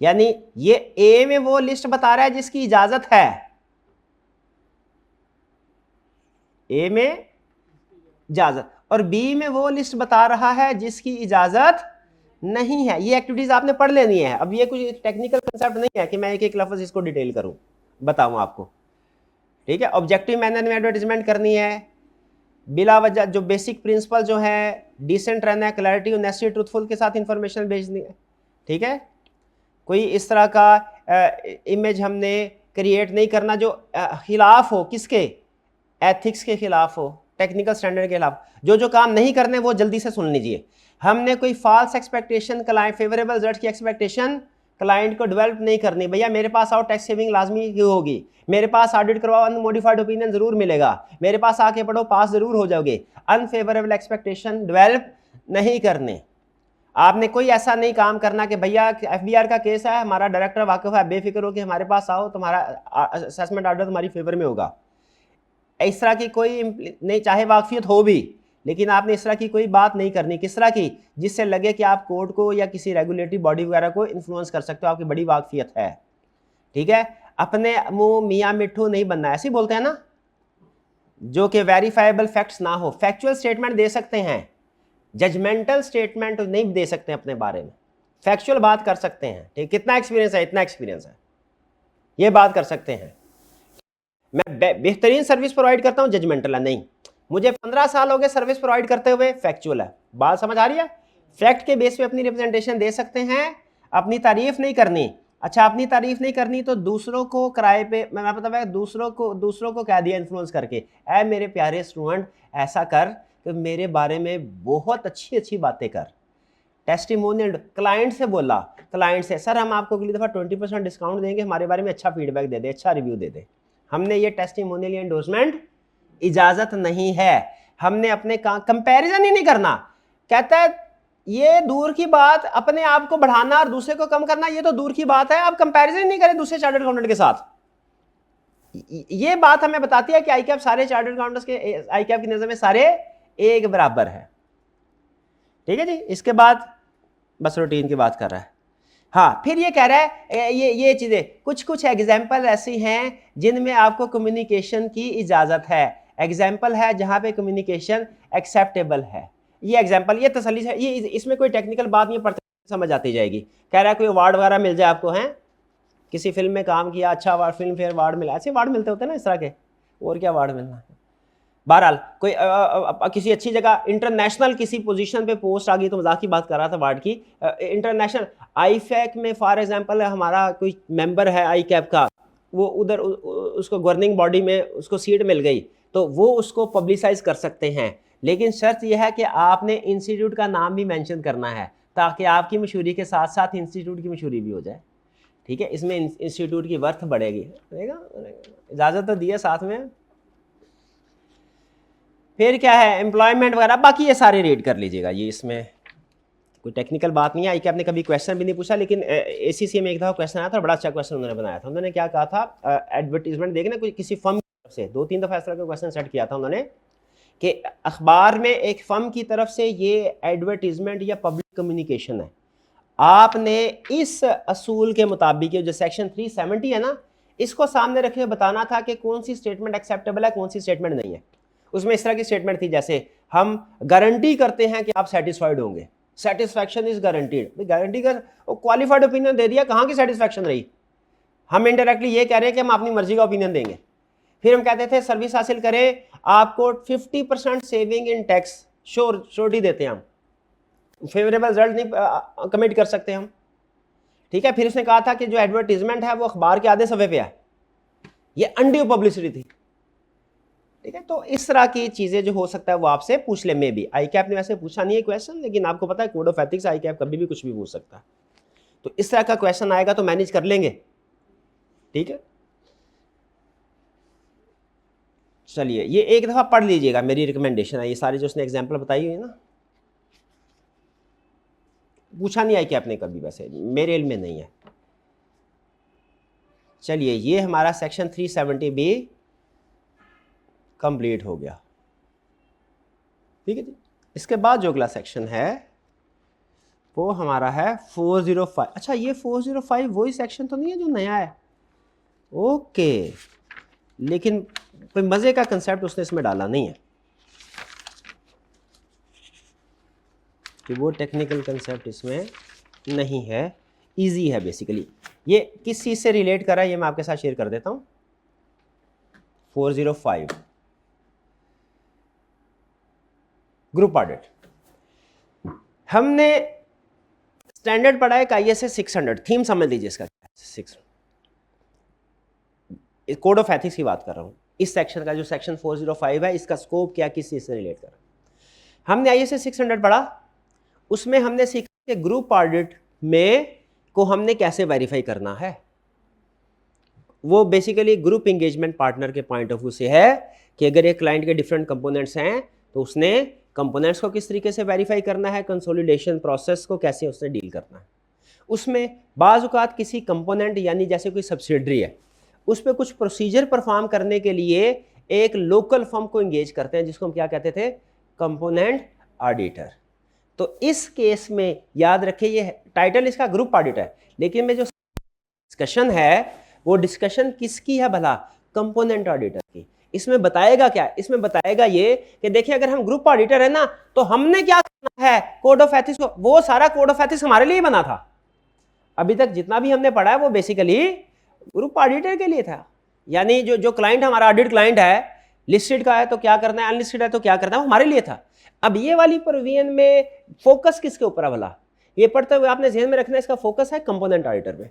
यानी ये ए में वो लिस्ट बता रहा है जिसकी इजाजत है, ए में इजाजत, और बी में वो लिस्ट बता रहा है जिसकी इजाजत नहीं है। ये एक्टिविटीज आपने पढ़ लेनी है। अब ये कुछ टेक्निकल कंसेप्ट नहीं है कि मैं एक एक लफ्ज इसको डिटेल करूं, बताऊं आपको। ठीक है, ऑब्जेक्टिव मैनर में एडवर्टीजमेंट करनी है, बिला वजह जो बेसिक प्रिंसिपल जो है, डिसेंट रहना है, क्लैरिटी, ऑनेस्टी, ट्रूथफुल के साथ इंफॉर्मेशन भेजनी है। ठीक है, कोई इस तरह का इमेज हमने क्रिएट नहीं करना जो खिलाफ हो, किसके, एथिक्स के खिलाफ हो। टेक्निकल स्टैंडर्ड के खिलाफ। जो काम नहीं करने वो जल्दी से सुन लीजिए। हमने कोई false expectation, client favourable result की एक्सपेक्टेशन क्लाइंट को डेवलप नहीं करनी। भैया मेरे पास आओ, टैक्स सेविंग लाजमी ही होगी, मेरे पास ऑडिट करवाओ, अनमोडिफाइड ओपिनियन जरूर मिलेगा, मेरे पास आके पढ़ो, पास जरूर हो जाओगे। अनफेवरेबल एक्सपेक्टेशन डेवलप नहीं करने। आपने कोई ऐसा नहीं काम करना कि भैया एफबीआर का केस है, हमारा डायरेक्टर वाकिफ है, बेफिक्र हो कि हमारे पास आओ, तुम्हारा असेसमेंट ऑर्डर तुम्हारी फेवर में होगा। इस तरह की कोई नहीं, चाहे वाकफियत हो भी, लेकिन आपने इस तरह की कोई बात नहीं करनी। किस तरह की? जिससे लगे कि आप कोर्ट को या किसी रेगुलेटरी बॉडी वगैरह को इन्फ्लुएंस कर सकते हो, आपकी बड़ी वाकफियत है। ठीक है, अपने मुंह मियाँ मिट्ठू नहीं बनना, ऐसे ही बोलते हैं ना, जो कि वेरीफाइबल फैक्ट्स ना हो। फैक्चुअल स्टेटमेंट दे सकते हैं, जजमेंटल स्टेटमेंट नहीं दे सकते अपने बारे में, फैक्चुअल बात कर सकते हैं। ठीक, कितना एक्सपीरियंस है, इतना एक्सपीरियंस है, ये बात कर सकते हैं। मैं बेहतरीन सर्विस प्रोवाइड करता हूं, जजमेंटल है नहीं। मुझे 15 साल हो गए सर्विस प्रोवाइड करते हुए, फैक्चुअल है। बात समझ आ रही है? फैक्ट के बेस पे अपनी रिप्रेजेंटेशन दे सकते हैं, अपनी तारीफ नहीं करनी। अच्छा, अपनी तारीफ नहीं करनी तो दूसरों को किराए पे, मैं मतलब है दूसरों को कह दिया इन्फ्लुएंस करके, ऐ मेरे प्यारे स्टूडेंट ऐसा कर कि मेरे बारे में बहुत अच्छी अच्छी बातें कर। टेस्टिमोनियल क्लाइंट से बोला, क्लाइंट से सर हम आपको अगली दफ़ा 20% डिस्काउंट देंगे, हमारे बारे में अच्छा फीडबैक दे दे, अच्छा रिव्यू दे दे। हमने ये टेस्टिमोनियल या एंडोर्समेंट इजाज़त नहीं है। हमने अपने कंपैरिजन ही नहीं करना। कहता है ये दूर की बात, अपने आप को बढ़ाना और दूसरे को कम करना, ये तो दूर की बात है। आप कंपैरिजन नहीं करें दूसरे चार्टर्ड अकाउंटेंट के साथ। ये बात हमें बताती है कि आईकैप सारे चार्टर्ड अकाउंटेंट्स के, आईकैप की नज़र में सारे एक बराबर है। ठीक है जी। इसके बाद बस रूटीन की बात कर रहा है। हाँ, फिर ये कह रहा है ये चीज़ें, कुछ एग्जाम्पल ऐसी हैं जिनमें आपको कम्युनिकेशन की इजाज़त है। एग्जाम्पल है जहाँ पे कम्युनिकेशन एक्सेप्टेबल है। ये एग्जाम्पल, ये तसल्ली से, ये इसमें कोई टेक्निकल बात नहीं, पढ़ते समझ आती जाएगी। कह रहा है कोई अवार्ड वगैरह मिल जाए आपको, हैं किसी फिल्म में काम किया, अच्छा अवार्ड, फिल्म फेयर अवार्ड मिला, ऐसे अवार्ड मिलते होते हैं ना इस तरह के, और क्या अवार्ड मिलना। बहरहाल कोई किसी अच्छी जगह इंटरनेशनल किसी पोजीशन पे पोस्ट आ गई, तो मजाक की बात कर रहा था अवार्ड की, इंटरनेशनल आईफैक में फॉर एग्जांपल हमारा कोई मेंबर है आईकैप का, वो उधर उसको गवर्निंग बॉडी में उसको सीट मिल गई, तो वो उसको पब्लिसाइज कर सकते हैं। लेकिन शर्त यह है कि आपने इंस्टीट्यूट का नाम भी मेंशन करना है, ताकि आपकी मशहूरी के साथ साथ इंस्टीट्यूट की मशहूरी भी हो जाए। ठीक है, इसमें इंस्टीट्यूट की वर्थ बढ़ेगी। इजाज़त तो दी है साथ में। फिर क्या है, एम्प्लॉयमेंट वगैरह, बाकी ये सारे रीड कर लीजिएगा, ये इसमें कोई टेक्निकल बात नहीं है। आई आपने कभी क्वेश्चन भी नहीं पूछा, लेकिन एसीसी में एक दफ़ा क्वेश्चन आया था, बड़ा अच्छा क्वेश्चन उन्होंने बनाया था। उन्होंने क्या कहा था, एडवर्टीजमेंट देखना कोई किसी फर्म की तरफ से 2-3 दफ़ा इस तरह का क्वेश्चन सेट किया था उन्होंने, कि अखबार में एक फर्म की तरफ से ये एडवर्टीजमेंट या पब्लिक कम्युनिकेशन है, आपने इस असूल के मुताबिक, जो सेक्शन 370 है ना, इसको सामने रखे बताना था कि कौन सी स्टेटमेंट एक्सेप्टेबल है, कौन सी स्टेटमेंट नहीं है। उसमें इस तरह की स्टेटमेंट थी जैसे हम गारंटी करते हैं कि आप सेटिस्फाइड होंगे, सेटिस्फैक्शन इज गारंटीड। गारंटी का क्वालिफाइड ओपिनियन दे दिया, कहाँ की सेटिस्फैक्शन रही? हम इनडायरेक्टली ये कह रहे हैं कि हम अपनी मर्जी का ओपिनियन देंगे। फिर हम कहते थे सर्विस हासिल करें, आपको 50% सेविंग इन टैक्स श्योरिटी देते हैं हम, फेवरेबल रिजल्ट नहीं कमिट कर सकते हम। ठीक है, फिर उसने कहा था कि जो एडवर्टीजमेंट है वो अखबार के आधे सफ़े पे है, ये अनड्यू पब्लिसिटी थी। ठीक है, तो इस तरह की चीजें जो हो सकता है वो आपसे पूछ ले। में भी आईकैप ने वैसे पूछा नहीं है क्वेश्चन, लेकिन आपको पता है कोड ऑफ एथिक्स, आईकैप कभी भी कुछ भी पूछ सकता है। तो इस तरह का क्वेश्चन आएगा तो मैनेज कर लेंगे। ठीक है, चलिए ये एक दफा पढ़ लीजिएगा, मेरी रिकमेंडेशन है। ये सारे जो उसने एग्जाम्पल बताई हुई है ना, पूछा नहीं आईकैप ने कभी, वैसे मेरे इल्म में नहीं है। चलिए, ये हमारा सेक्शन 370 भी कंप्लीट हो गया। ठीक है जी। इसके बाद जो अगला सेक्शन है वो हमारा है 405। अच्छा, ये 405 वही सेक्शन तो नहीं है जो नया है? ओके, लेकिन कोई मजे का कंसेप्ट उसने इसमें डाला नहीं है, कि वो टेक्निकल कंसेप्ट इसमें नहीं है, इजी है बेसिकली। ये किस चीज से रिलेट कर रहा है ये मैं आपके साथ शेयर कर देता हूं। 405 ग्रुप ऑडिट, हमने स्टैंडर्ड पढ़ा है ISA 600, थीम समझ लीजिए इसका, 6 कोड ऑफ एथिक्स की बात कर रहा हूं। इस सेक्शन का जो सेक्शन 405 है, इसका स्कोप क्या, किस चीज से रिलेट कर। हमने ISA 600 पढ़ा, उसमें हमने सीखा कि ग्रुप ऑडिट में को हमने कैसे वेरीफाई करना है। वो बेसिकली ग्रुप एंगेजमेंट पार्टनर के पॉइंट ऑफ व्यू से है कि अगर एक क्लाइंट के डिफरेंट कंपोनेंट्स हैं तो उसने कंपोनेंट्स को किस तरीके से वेरीफाई करना है, कंसोलिडेशन प्रोसेस को कैसे उसने डील करना है। उसमें बाज़ औक़ात किसी कंपोनेंट यानी जैसे कोई सब्सिडरी है, उस पर कुछ प्रोसीजर परफॉर्म करने के लिए एक लोकल फर्म को एंगेज करते हैं, जिसको हम क्या कहते थे, कंपोनेंट ऑडिटर। तो इस केस में याद रखिए, ये टाइटल इसका ग्रुप ऑडिट है, लेकिन में जो डिस्कशन है वो डिस्कशन किसकी है भला, कंपोनेंट ऑडिटर की। इसमें बताएगा क्या, इसमें बताएगा ये कि देखिए अगर हम ग्रुप ऑडिटर है ना तो हमने क्या करना है, कोड ऑफ एथिक्स को, वो सारा कोड ऑफ एथिक्स हमारे लिए बना था। अभी तक जितना भी हमने पढ़ा है वो बेसिकली ग्रुप ऑडिटर के लिए था। यानी जो क्लाइंट हमारा ऑडिट क्लाइंट है, लिस्टेड का है तो क्या करना है, अनलिस्टेड है तो क्या करना है, वो हमारे लिए था। अब ये वाली प्रोविजन में फोकस किसके ऊपर है भला, ये पढ़ते हुए आपने ध्यान में रखना है, इसका फोकस है कंपोनेंट ऑडिटर पे।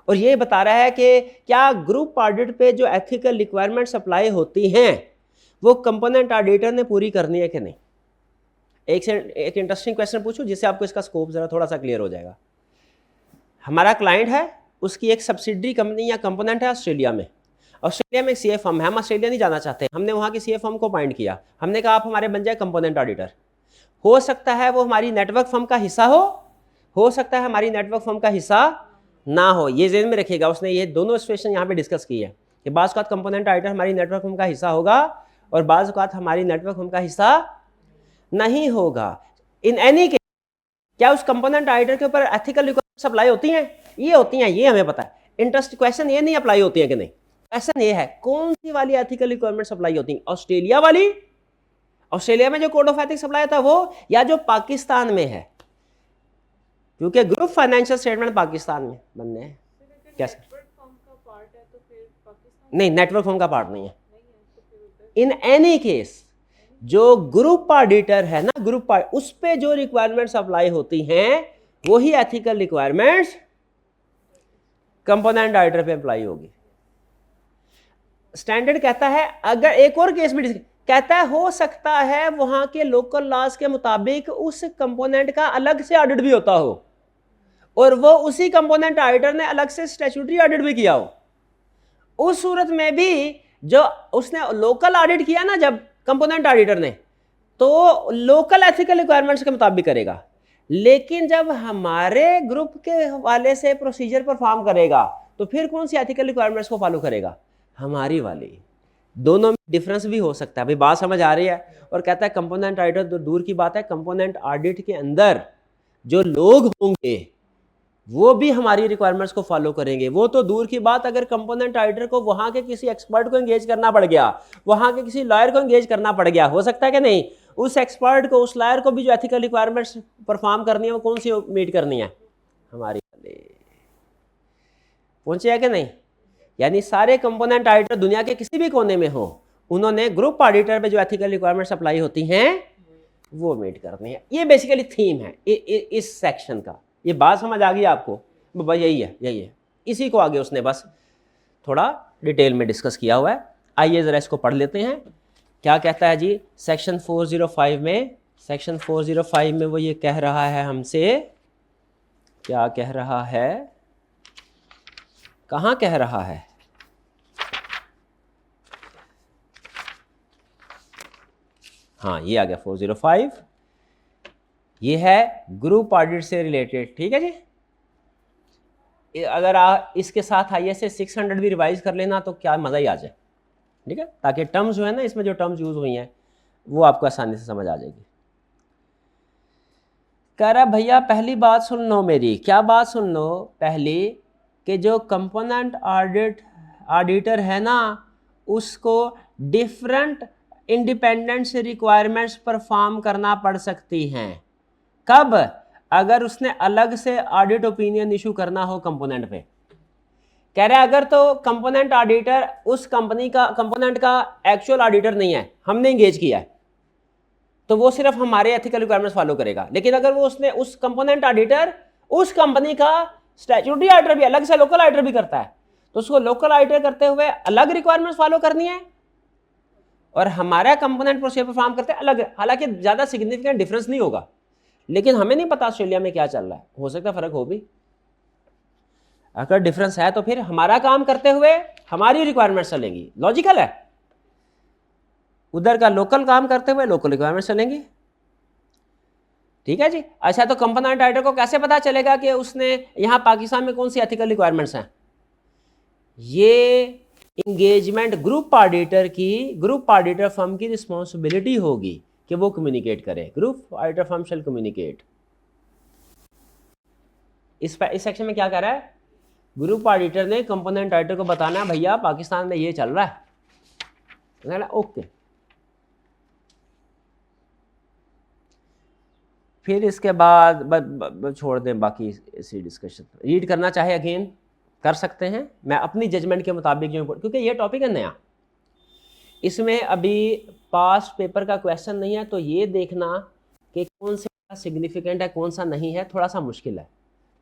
और ये बता रहा है कि क्या ग्रुप ऑडिट पे जो एथिकल रिक्वायरमेंट्स अप्लाई होती हैं वो कंपोनेंट ऑडिटर ने पूरी करनी है कि नहीं। एक इंटरेस्टिंग क्वेश्चन पूछूं जिससे आपको इसका स्कोप जरा थोड़ा सा क्लियर हो जाएगा। हमारा क्लाइंट है, उसकी एक सब्सिडरी कंपनी या कंपोनेंट है ऑस्ट्रेलिया में। ऑस्ट्रेलिया में एक CA फर्म है, हम ऑस्ट्रेलिया नहीं जाना चाहते, हमने वहाँ की CA फर्म को अपॉइंट किया, हमने कहा आप हमारे बन जाए कंपोनेंट ऑडिटर। हो सकता है वो हमारी नेटवर्क फर्म का हिस्सा हो सकता है हमारी नेटवर्क फर्म का हिस्सा ना हो। ये ज़हन में रखिएगा, उसने ये दोनों सिचुएशन यहाँ पे डिस्कस की है कि बाज़ औक़ात कंपोनेंट ऑडिटर हमारी नेटवर्क फर्म का हिस्सा होगा और बाज़ औक़ात हमारी नेटवर्क फर्म का हिस्सा नहीं होगा। इन एनी केस क्या उस कंपोनेंट ऑडिटर के ऊपर एथिकल रिक्वायरमेंट्स अप्लाई होती हैं? ये होती हैं, ये हमें पता है। इंटरेस्ट क्वेश्चन ये नहीं अप्लाई होती है कि नहीं, क्वेश्चन ये है कौन सी वाली एथिकल रिक्वायरमेंट्स अप्लाई होती हैं, ऑस्ट्रेलिया वाली, ऑस्ट्रेलिया में जो कोड ऑफ एथिक्स अप्लाई होता है वो, या जो पाकिस्तान में है, क्योंकि ग्रुप फाइनेंशियल स्टेटमेंट पाकिस्तान में बनने हैं। कैसे नहीं, नेटवर्क फर्म का पार्ट नहीं है। इन एनी केस जो ग्रुप ऑडिटर है ना, ग्रुप उस पे जो रिक्वायरमेंट्स अप्लाई होती हैं वही एथिकल रिक्वायरमेंट्स कंपोनेंट ऑडिटर पे अप्लाई होगी। स्टैंडर्ड कहता है, अगर एक और केस भी कहता है हो सकता है वहां के लोकल लॉज के मुताबिक उस कंपोनेंट का अलग से ऑडिट भी होता हो और वो उसी कंपोनेंट ऑडिटर ने अलग से स्टैट्यूटरी ऑडिट भी किया हो। उस सूरत में भी जो उसने लोकल ऑडिट किया ना जब कंपोनेंट ऑडिटर ने, तो लोकल एथिकल रिक्वायरमेंट्स के मुताबिक करेगा। लेकिन जब हमारे ग्रुप के हवाले से प्रोसीजर परफॉर्म करेगा तो फिर कौन सी एथिकल रिक्वायरमेंट्स को फॉलो करेगा, हमारी वाली। दोनों में डिफरेंस भी हो सकता है, अभी बात समझ आ रही है। और कहता है कंपोनेंट ऑडिटर तो दूर की बात है, कंपोनेंट ऑडिट के अंदर जो लोग होंगे वो भी हमारी रिक्वायरमेंट्स को फॉलो करेंगे। वो तो दूर की बात, अगर कंपोनेंट ऑडिटर को वहां के किसी एक्सपर्ट को एंगेज करना पड़ गया, वहां के किसी लॉयर को एंगेज करना पड़ गया, हो सकता है कि नहीं, उस एक्सपर्ट को, उस लॉयर को भी जो एथिकल रिक्वायरमेंट्स परफॉर्म करनी है वो कौन सी मीट करनी है, हमारी वाली। पहुंचे है कि नहीं। यानी सारे कंपोनेंट ऑडिटर दुनिया के किसी भी कोने में हो, उन्होंने ग्रुप ऑडिटर पे जो एथिकल रिक्वायरमेंट्स अप्लाई होती हैं वो मीट करनी है। ये बेसिकली थीम है इस सेक्शन का। ये बात समझ आ गई आपको, बस यही है, इसी को आगे उसने बस थोड़ा डिटेल में डिस्कस किया हुआ है। आइए ज़रा इसको पढ़ लेते हैं, क्या कहता है जी सेक्शन 405 में। सेक्शन 405 में वो ये कह रहा है हमसे, क्या कह रहा है, कहाँ कह रहा है, हाँ ये आ गया 405, ये है ग्रुप ऑडिट से रिलेटेड। ठीक है जी, अगर आप इसके साथ ISA 600 भी रिवाइज कर लेना तो क्या मज़ा ही आ जाए। ठीक है, ताकि टर्म्स जो है ना, इसमें जो टर्म्स यूज हुई हैं वो आपको आसानी से समझ आ जाएगी। कह रहा भैया पहली बात सुन लो मेरी, क्या बात सुन लो, पहली कि जो कंपोनेंट ऑडिटर है ना उसको डिफरेंट इंडिपेंडेंट से रिक्वायरमेंट्स परफॉर्म करना पड़ सकती हैं। कब, अगर उसने अलग से ऑडिट ओपिनियन इशू करना हो कंपोनेंट पे। कह रहे अगर तो कंपोनेंट ऑडिटर उस कंपनी का, कंपोनेंट का एक्चुअल ऑडिटर नहीं है, हमने इंगेज किया है, तो वो सिर्फ हमारे एथिकल रिक्वायरमेंट्स फॉलो करेगा। लेकिन अगर वो उसने उस कंपोनेंट ऑडिटर उस कंपनी का स्टैट्यूटरी ऑडिटर भी अलग से लोकल ऑडिटर भी करता है, तो उसको लोकल ऑडिटर करते हुए अलग रिक्वायरमेंट्स फॉलो करनी है और हमारा कंपोनेंट प्रोसीजर परफॉर्म करते हैं अलग। हालांकि ज़्यादा सिग्निफिकेंट डिफरेंस नहीं होगा, लेकिन हमें नहीं पता ऑस्ट्रेलिया में क्या चल रहा है, हो सकता है फर्क हो भी। अगर डिफरेंस है तो फिर हमारा काम करते हुए हमारी रिक्वायरमेंट्स चलेंगी, लॉजिकल है। उधर का लोकल काम करते हुए लोकल रिक्वायरमेंट्स चलेंगी। ठीक है जी। अच्छा, तो कंपोनेंट ऑडिटर को कैसे पता चलेगा कि उसने यहाँ पाकिस्तान में कौन सी एथिकल रिक्वायरमेंट्स हैं? ये इंगेजमेंट ग्रुप ऑडिटर की, ग्रुप ऑडिटर फर्म की रिस्पॉन्सिबिलिटी होगी कि वो कम्युनिकेट करे। ग्रुप ऑडिटर फर्म शैल कम्युनिकेट। इस सेक्शन में क्या कह रहा है? ग्रुप ऑडिटर ने कंपोनेंट ऑडिटर को बताना है भैया पाकिस्तान में ये चल रहा है, ओके। फिर इसके बाद छोड़ दें बाकी इसी डिस्कशन। रीड करना चाहे अगेन कर सकते हैं, मैं अपनी जजमेंट के मुताबिक जो, क्योंकि ये टॉपिक है नया, इसमें अभी पास्ट पेपर का क्वेश्चन नहीं है, तो ये देखना कि कौन सा सिग्निफिकेंट है कौन सा नहीं है थोड़ा सा मुश्किल है।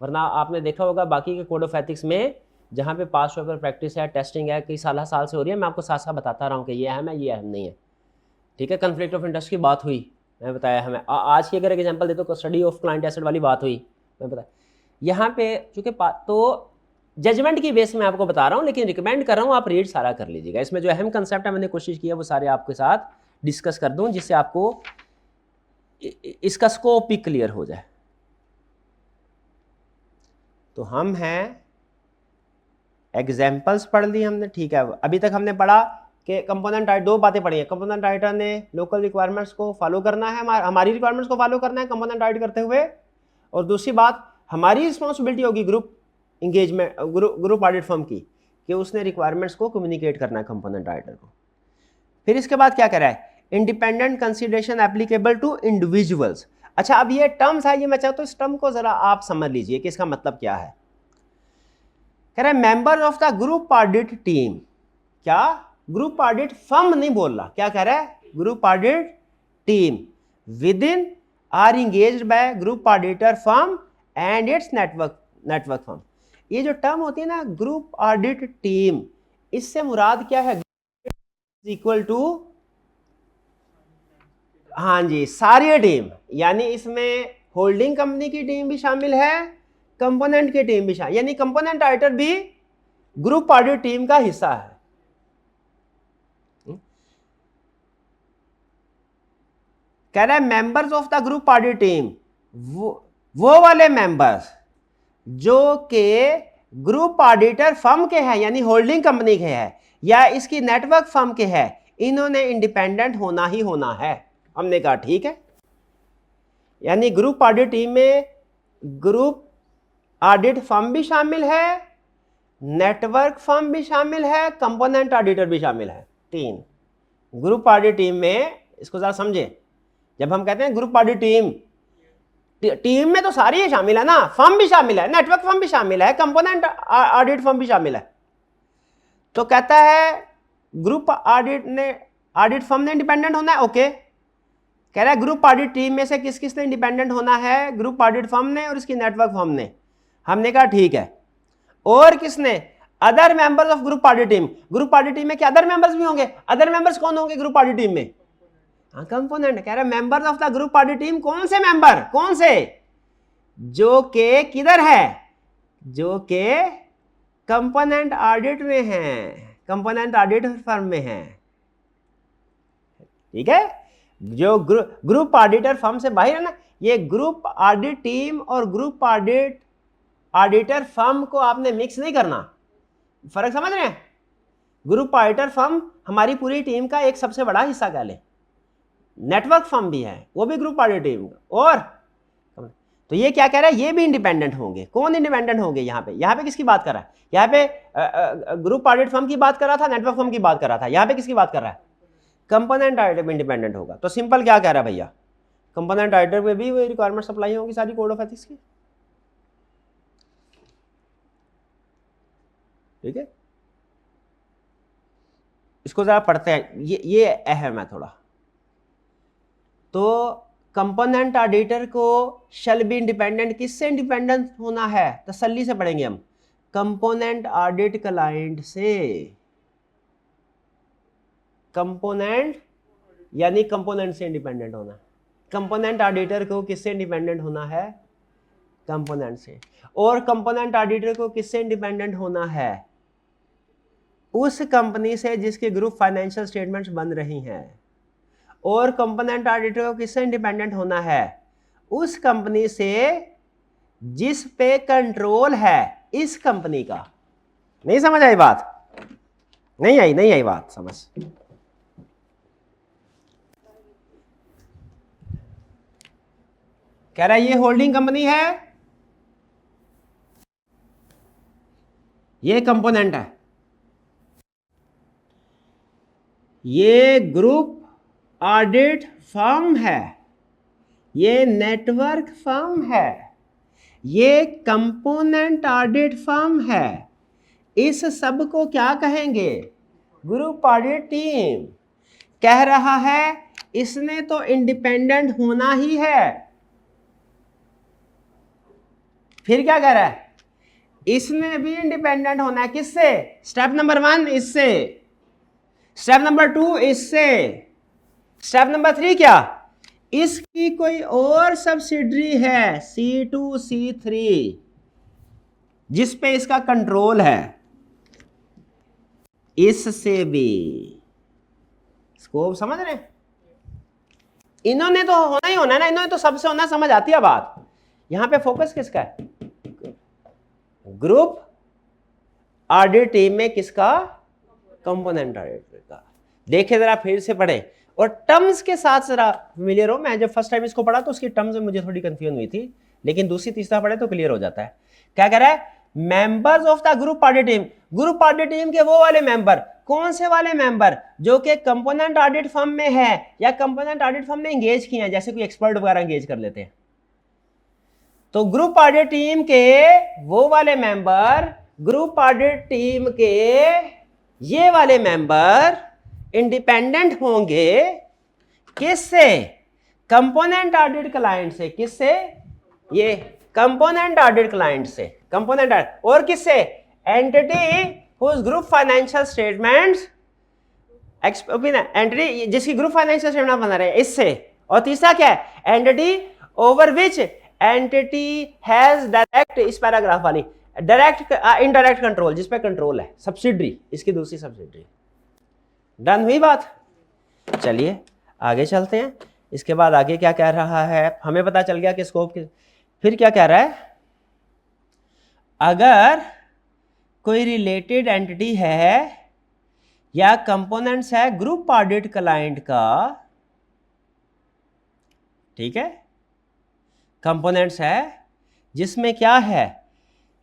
वरना आपने देखा होगा बाकी के कोड ऑफ एथिक्स में जहाँ पे पास्ट पेपर प्रैक्टिस है, टेस्टिंग है, कई साल से हो रही है, मैं आपको साथ साथ बताता रहा हूँ कि ये अहम है, ये अहम नहीं है। ठीक है, कन्फ्लिक्ट ऑफ इंटरेस्ट की बात हुई, मैं बताया हमें आज की अगर एग्जांपल दे तो स्टडी ऑफ क्लाइंट एसेट वाली बात हुई, मैं बताया। यहाँ पे चूँकि तो जजमेंट की बेस में आपको बता रहा हूँ, लेकिन रिकमेंड कर रहा हूँ आप रीड सारा कर लीजिएगा। इसमें जो अहम कंसेप्ट है मैंने कोशिश की है वो सारे आपके साथ डिस्कस कर दूँ, जिससे आपको इसका स्कोप भी क्लियर हो जाए। तो हम हैं एग्जाम्पल्स पढ़ ली हमने, ठीक है। अभी तक हमने पढ़ा कि कंपोनेंट ऑडिटर, दो बातें पढ़ी हैं। कंपोनेंट ऑडिटर ने लोकल रिक्वायरमेंट्स को फॉलो करना है, हमारी रिक्वायरमेंट्स को फॉलो करना है कंपोनेंट ऑडिट करते हुए, और दूसरी बात हमारी रिस्पॉन्सिबिलिटी होगी group engagement, group audit firm की, कि उसने रिक्वायरमेंट्स को कम्युनिकेट करना है कंपोनेंट ऑडिटर को। फिर इसके बाद क्या कह रहा है? Independent consideration applicable to individuals. अच्छा, अब ये टर्म्स है, ये मैं चाहता हूँ इस टर्म को जरा आप समझ लीजिए कि इसका मतलब क्या है। कह रहा है member of the group audit team, क्या ग्रुप ऑडिट फर्म नहीं बोल रहा, क्या कह रहा है? Group audit team with in are engaged bye group auditor firm and it's network firm. ये जो टर्म होती है ना ग्रुप ऑडिट टीम, इससे मुराद क्या है? इक्वल टू, हाँ जी, सारी टीम, यानी इसमें होल्डिंग कंपनी की टीम भी शामिल है, कंपोनेंट की टीम भी शामिल, यानी कंपोनेंट ऑडिटर भी ग्रुप ऑडिट टीम का हिस्सा है। कह रहा है members of the group audit team, वो वाले मेंबर्स जो के ग्रुप ऑडिटर फर्म के हैं, यानी होल्डिंग कंपनी के हैं या इसकी नेटवर्क फर्म के हैं, इन्होंने इंडिपेंडेंट होना ही होना है। हमने कहा ठीक है, यानी ग्रुप ऑडिट टीम में ग्रुप ऑडिट फर्म भी शामिल है, नेटवर्क फर्म भी शामिल है, कंपोनेंट ऑडिटर भी शामिल है, तीन। ग्रुप ऑडिट टीम में, इसको जरा समझे, जब हम कहते हैं ग्रुप ऑडिट टीम, टीम में तो सारी शामिल है ना, फर्म भी शामिल है, नेटवर्क फर्म भी शामिल है, कंपोनेंट ऑडिट फर्म भी शामिल है। तो कहता है ग्रुप ऑडिट फर्म ने इंडिपेंडेंट होना है, ओके। कह रहा है ग्रुप ऑडिट टीम में से किस किस ने इंडिपेंडेंट होना है? ग्रुप ऑडिट फर्म ने और इसकी नेटवर्क फर्म ने। हमने कहा ठीक है। और किसने? Other members of group audit team. Group audit team में क्या अदर मेंबर्स भी होंगे? अदर मेंबर्स कौन होंगे ग्रुप ऑडिट टीम में? हाँ, कंपोनेंट। कह रहा है members of the group audit team, कौन से मेंबर? कौन से? जो के किधर है? जो के कंपोनेंट ऑडिट में है, कंपोनेंट ऑडिट फर्म में है। ठीक है, जो ग्रुप ऑडिटर फर्म से बाहर है ना, ये ग्रुप ऑडिट टीम और ग्रुप ऑडिटर फर्म को आपने मिक्स नहीं करना। फर्क समझ रहे हैं? ग्रुप ऑडिटर फर्म हमारी पूरी टीम का एक सबसे बड़ा हिस्सा कह लें, नेटवर्क फर्म भी है, वो भी ग्रुप ऑडिट टीम। और तो ये क्या कह रहा है? ये भी इंडिपेंडेंट होंगे। कौन इंडिपेंडेंट होंगे? यहाँ पे किसकी बात कर रहा है? यहाँ पे ग्रुप ऑडिट फर्म की बात कर रहा था, नेटवर्क फर्म की बात कर रहा था। यहाँ पे किसकी बात कर रहा है? कंपोनेंट ऑडिटर में इंडिपेंडेंट होगा। तो सिंपल क्या कह रहा है भैया, कंपोनेंट ऑडिटर में भी वही रिक्वायरमेंट सप्लाई होगी सारी कोड ऑफ एथिक्स की। ठीक है, इसको जरा पढ़ते हैं, ये अहम है थोड़ा। तो कंपोनेंट ऑडिटर को शैल बी इंडिपेंडेंट, किससे इंडिपेंडेंट होना है? तसल्ली से पढ़ेंगे हम। कंपोनेंट ऑडिट क्लाइंट से, कंपोनेंट यानी कंपोनेंट से इंडिपेंडेंट होना। कंपोनेंट ऑडिटर को किससे इंडिपेंडेंट होना है? कंपोनेंट से। और कंपोनेंट ऑडिटर को किससे इंडिपेंडेंट होना है? उस कंपनी से जिसके ग्रुप फाइनेंशियल स्टेटमेंट्स बन रही हैं। और कंपोनेंट ऑडिटर को किससे इंडिपेंडेंट होना है? उस कंपनी से जिस पे कंट्रोल है इस कंपनी का। नहीं समझ आई बात? नहीं आई बात समझ? कह रहा है ये होल्डिंग कंपनी है, ये कंपोनेंट है, ये ग्रुप ऑडिट फर्म है, ये नेटवर्क फर्म है, ये कंपोनेंट ऑडिट फर्म है। इस सब को क्या कहेंगे? Group audit team. कह रहा है इसने तो इंडिपेंडेंट होना ही है। फिर क्या कह रहा है? इसने भी इंडिपेंडेंट होना है। किससे? स्टेप नंबर 1 इससे, स्टेप नंबर 2 इससे, स्टेप नंबर 3 क्या? इसकी कोई और सब्सिडरी है C2 C3 जिस पे इसका कंट्रोल है, इससे भी। स्कोप समझ रहे? इन्होंने तो होना ही होना है ना, इन्होंने तो सबसे होना। समझ आती है बात? यहां पे फोकस किसका है? ग्रुप ऑडिट टीम में किसका? कंपोनेंट ऑडिटर का। देखे जरा, फिर से पढ़े और टर्म्स के साथ जरा फेमिलियर हो। मैं जब फर्स्ट टाइम इसको पढ़ा तो उसकी टर्म्स में मुझे थोड़ी कंफ्यूजन हुई थी, लेकिन दूसरी तीसरा पढ़े तो क्लियर हो जाता है। क्या कह रहा है? Members of the group audit team. Group audit team के वो वाले मेंबर, कौन से वाले मेंबर? जो कि कंपोनेंट ऑडिट फर्म में है या कंपोनेंट ऑडिट फर्म ने एंगेज किए हैं, जैसे कोई एक्सपर्ट वगैरह एंगेज कर लेते हैं। तो ग्रुप ऑडिट टीम के वो वाले मेंबर, ग्रुप ऑडिट टीम के ये वाले मेंबर इंडिपेंडेंट होंगे। किससे? कंपोनेंट ऑडिट क्लाइंट से। किससे? ये कंपोनेंट ऑडिट क्लाइंट से। कंपोनेंट और किससे? Entity whose group financial statements, entity जिसकी ग्रुप फाइनेंशियल स्टेटमेंट बना रहे हैं, इससे। और तीसरा क्या है? Entity over which entity has direct, इस पैराग्राफ वाली, डायरेक्ट इनडायरेक्ट कंट्रोल, जिस पे कंट्रोल है, सब्सिडरी, इसकी दूसरी सब्सिडरी। डन हुई बात? चलिए आगे चलते हैं। इसके बाद आगे क्या कह रहा है? हमें पता चल गया कि स्कोप की। फिर क्या कह रहा है? अगर कोई रिलेटेड एंटिटी है या कंपोनेंट्स है ग्रुप ऑडिट क्लाइंट का, ठीक है, कंपोनेंट्स है जिसमें क्या है?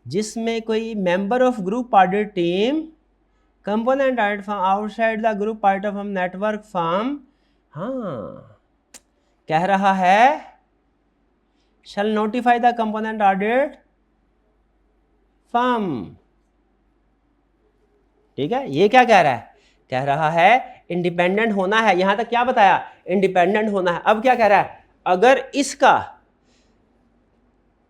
जिसमें कोई member of group audit team, component audit firm outside the group audit firm, network firm, हाँ, कह रहा है shall notify the component audit firm. ठीक है, ये क्या कह रहा है? कह रहा है इंडिपेंडेंट होना है। यहां तक क्या बताया? इंडिपेंडेंट होना है। अब क्या कह रहा है? अगर इसका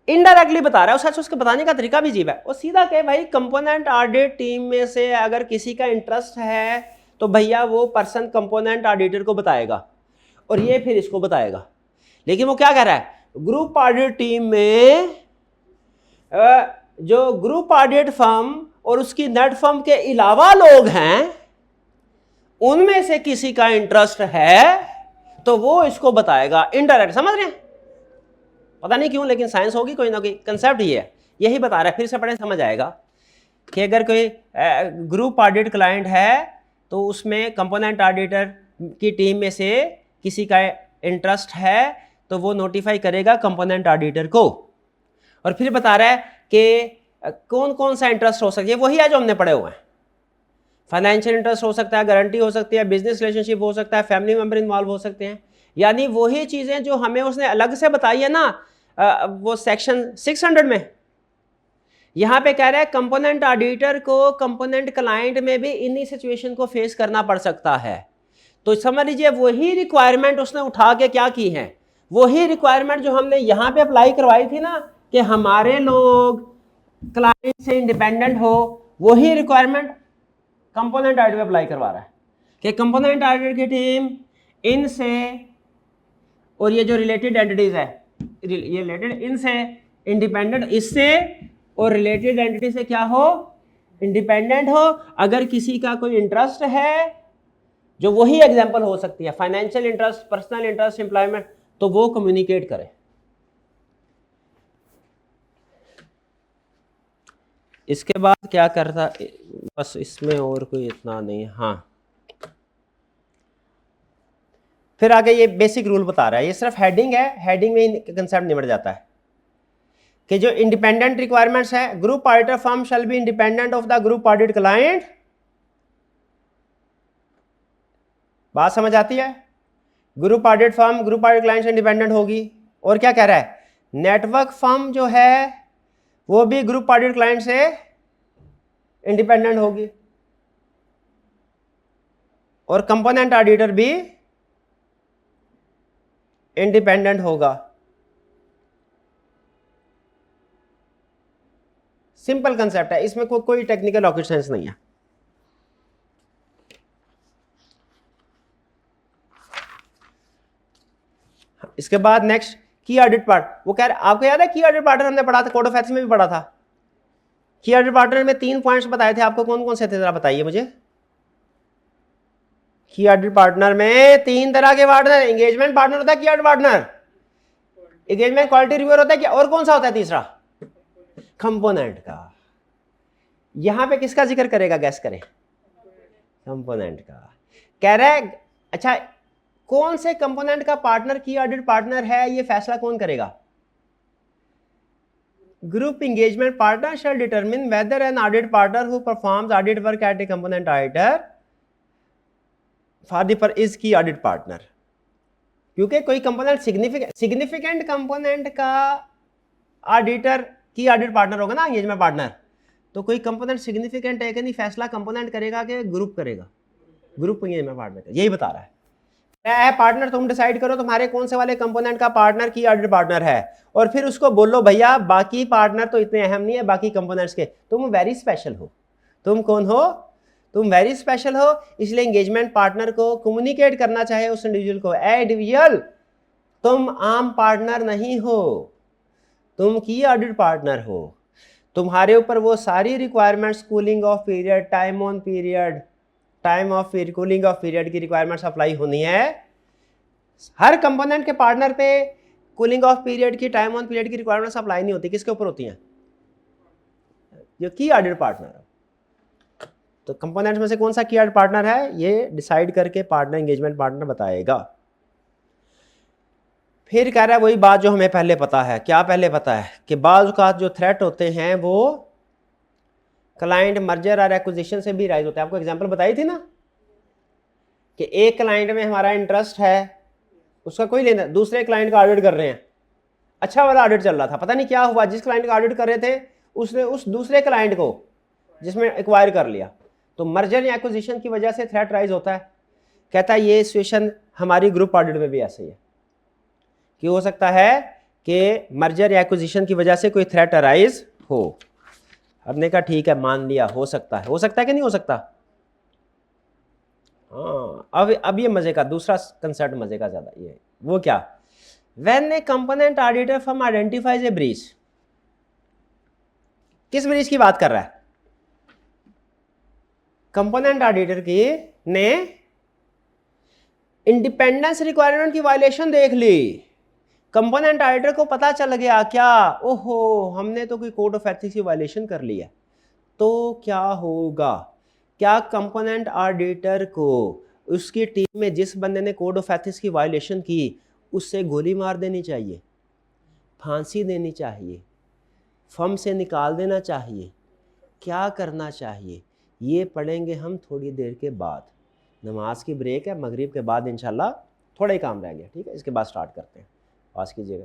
इनडायरेक्टली बता रहा है, सच उसके बताने का तरीका भी अजीब है। वो सीधा कहे भाई कंपोनेंट ऑडिट टीम में से अगर किसी का इंटरेस्ट है तो भैया वो पर्सन कंपोनेंट ऑडिटर को बताएगा और ये फिर इसको बताएगा। लेकिन वो क्या कह रहा है? ग्रुप ऑडिट टीम में जो ग्रुप ऑडिट फर्म और उसकी नेट फर्म के अलावा लोग हैं, उनमें से किसी का इंटरेस्ट है तो वो इसको बताएगा इनडायरेक्ट। समझ रहे हैं? पता नहीं क्यों, लेकिन साइंस होगी कोई ना कोई, कंसेप्ट ही है, यही बता रहा है। फिर से पढ़े समझ आएगा कि अगर कोई ग्रुप ऑडिट क्लाइंट है तो उसमें कंपोनेंट ऑडिटर की टीम में से किसी का इंटरेस्ट है तो वो नोटिफाई करेगा कंपोनेंट ऑडिटर को। और फिर बता रहा है कि कौन कौन सा इंटरेस्ट हो सकता है, वही है जो हमने पढ़े हुए हैं। फाइनेंशियल इंटरेस्ट हो सकता है, गारंटी हो सकती है, बिजनेस रिलेशनशिप हो सकता है, फैमिली मेंबर इन्वॉल्व हो सकते हैं, यानी वही चीजें जो हमें उसने अलग से बताई है ना, वो सेक्शन 600 में। यहां पे कह रहा है कंपोनेंट ऑडिटर को कंपोनेंट क्लाइंट में भी इन्हीं सिचुएशन को फेस करना पड़ सकता है। तो समझ लीजिए वही रिक्वायरमेंट उसने उठा के क्या की है, वही रिक्वायरमेंट जो हमने यहां पे अप्लाई करवाई थी ना, कि हमारे लोग क्लाइंट से इंडिपेंडेंट हो, वही रिक्वायरमेंट कंपोनेंट आईडी पे अप्लाई करवा रहा है कि कंपोनेंट आईडी की टीम इनसे, और ये जो रिलेटेड एंटिटीज है, ये रिलेटेड इनसे इंडिपेंडेंट, इससे और रिलेटेड एंटिटी से क्या हो, इंडिपेंडेंट हो। अगर किसी का कोई इंटरेस्ट है, जो वही एग्जांपल हो सकती है, financial interest, personal interest, employment, तो वो कम्युनिकेट करे। इसके बाद क्या करता, बस इसमें और कोई इतना नहीं। हाँ, फिर आगे ये बेसिक रूल बता रहा है, ये सिर्फ हेडिंग है, हेडिंग में कंसेप्ट निमट जाता है कि जो इंडिपेंडेंट रिक्वायरमेंट्स है, group auditor firm shall be independent of the group audit client. बात समझ आती है? Group audit firm group audit client से इंडिपेंडेंट होगी। और क्या कह रहा है, नेटवर्क फर्म जो है वो भी ग्रुप ऑडिट क्लाइंट से इंडिपेंडेंट होगी, और कंपोनेंट ऑडिटर भी इंडिपेंडेंट होगा। सिंपल कंसेप्ट है, इसमें कोई टेक्निकल रॉकेट साइंस नहीं है। इसके बाद नेक्स्ट की ऑडिट पार्ट, वो कह रहे, आपको याद है की ऑडिट पार्टनर हमने पढ़ा था, कोड ऑफ एथिक्स में भी पढ़ा था। की ऑडिट पार्टनर में 3 पॉइंट्स बताए थे आपको, कौन कौन से थे जरा बताइए मुझे। की ऑडिट पार्टनर में 3 तरह के पार्टनर, एंगेजमेंट पार्टनर होता है की audit partner, engagement quality reviewer होता है क्या, और कौन सा होता है तीसरा, कंपोनेंट का। यहां पे किसका जिक्र करेगा, गैस करें, कंपोनेंट का। कह रहा है अच्छा, कौन से कंपोनेंट का पार्टनर की ऑडिट पार्टनर है, ये फैसला कौन करेगा, group engagement partner shall determine whether an audit partner who performs audit work at a component auditor for the purpose key audit partner. क्योंकि कोई कंपोनेंट सिग्निफिकेंट कंपोनेंट का ऑडिटर की ऑडिट पार्टनर होगा ना, engagement partner, तो कोई component significant है कि नहीं, फैसला कंपोनेंट करेगा कि ग्रुप करेगा, ग्रुप एंगेजमेंट पार्टनर का। यही बता रहा है पार्टनर तुम डिसाइड करो तुम्हारे कौन से वाले कंपोनेंट का पार्टनर की ऑडिट पार्टनर है, और फिर उसको बोलो भैया बाकी पार्टनर तो इतने अहम नहीं है बाकी कंपोनेंट्स के, तुम वेरी स्पेशल हो। तुम कौन हो, तुम वेरी स्पेशल हो। इसलिए एंगेजमेंट पार्टनर को कम्युनिकेट करना चाहे उस इंडिविजुअल को, ए इंडिविजुअल तुम आम पार्टनर नहीं हो, तुम की ऑडिट पार्टनर हो, तुम्हारे ऊपर वो सारी requirements, cooling of period, time on period, time of cooling of period की रिक्वायरमेंट्स अप्लाई होनी है। हर कंपोनेंट के पार्टनर पे कूलिंग ऑफ पीरियड की, टाइम ऑन पीरियड की रिक्वायरमेंट्स अप्लाई नहीं होती, किसके ऊपर होती हैं, जो की ऑडिट पार्टनर है। तो कंपोनेंट्स में से कौन सा की ऑडिट पार्टनर है, ये डिसाइड करके पार्टनर एंगेजमेंट पार्टनर बताएगा। फिर कह रहा है वही बात जो हमें पहले पता है, क्या पहले पता है कि बाज़ औक़ात जो थ्रेट होते हैं वो क्लाइंट मर्जर और एक्विजिशन से भी राइज होता है। आपको एग्जांपल बताई थी ना कि एक क्लाइंट में हमारा इंटरेस्ट है, उसका कोई लेना, दूसरे क्लाइंट का ऑडिट कर रहे हैं, अच्छा वाला ऑडिट चल रहा था, पता नहीं क्या हुआ, जिस क्लाइंट का ऑडिट कर रहे थे उसने उस दूसरे क्लाइंट को जिसमें एक्वायर कर लिया, तो मर्जर या एक्विजिशन की वजह से थ्रेट राइज होता है। कहता है ये सिचुएशन हमारी ग्रुप ऑडिट में भी ऐसे ही है कि हो सकता है कि मर्जर या एक्विजिशन की वजह से कोई थ्रेट अराइज हो। हमने कहा ठीक है, मान लिया, हो सकता है कि नहीं हो सकता। हाँ, अब ये मजे का दूसरा कंसेप्ट, मजे का ज्यादा ये, वो क्या, when A component auditor firm identifies A breach, किस ब्रीच की बात कर रहा है, कंपोनेंट ऑडिटर की ने इंडिपेंडेंस रिक्वायरमेंट की वायलेशन देख ली, कंपोनेंट ऑडिटर को पता चल गया क्या, ओहो हमने तो कोई कोड ऑफ एथिक्स की वायलेशन कर ली है, तो क्या होगा, क्या कंपोनेंट ऑडिटर को उसकी टीम में जिस बंदे ने कोड ऑफ एथिक्स की वायलेशन की उससे गोली मार देनी चाहिए, फांसी देनी चाहिए, फर्म से निकाल देना चाहिए, क्या करना चाहिए, ये पढ़ेंगे हम थोड़ी देर के बाद। नमाज की ब्रेक है, मगरिब के बाद इंशाल्लाह थोड़ा ही काम रह गया, ठीक है, इसके बाद स्टार्ट करते हैं। पास कीजिएगा।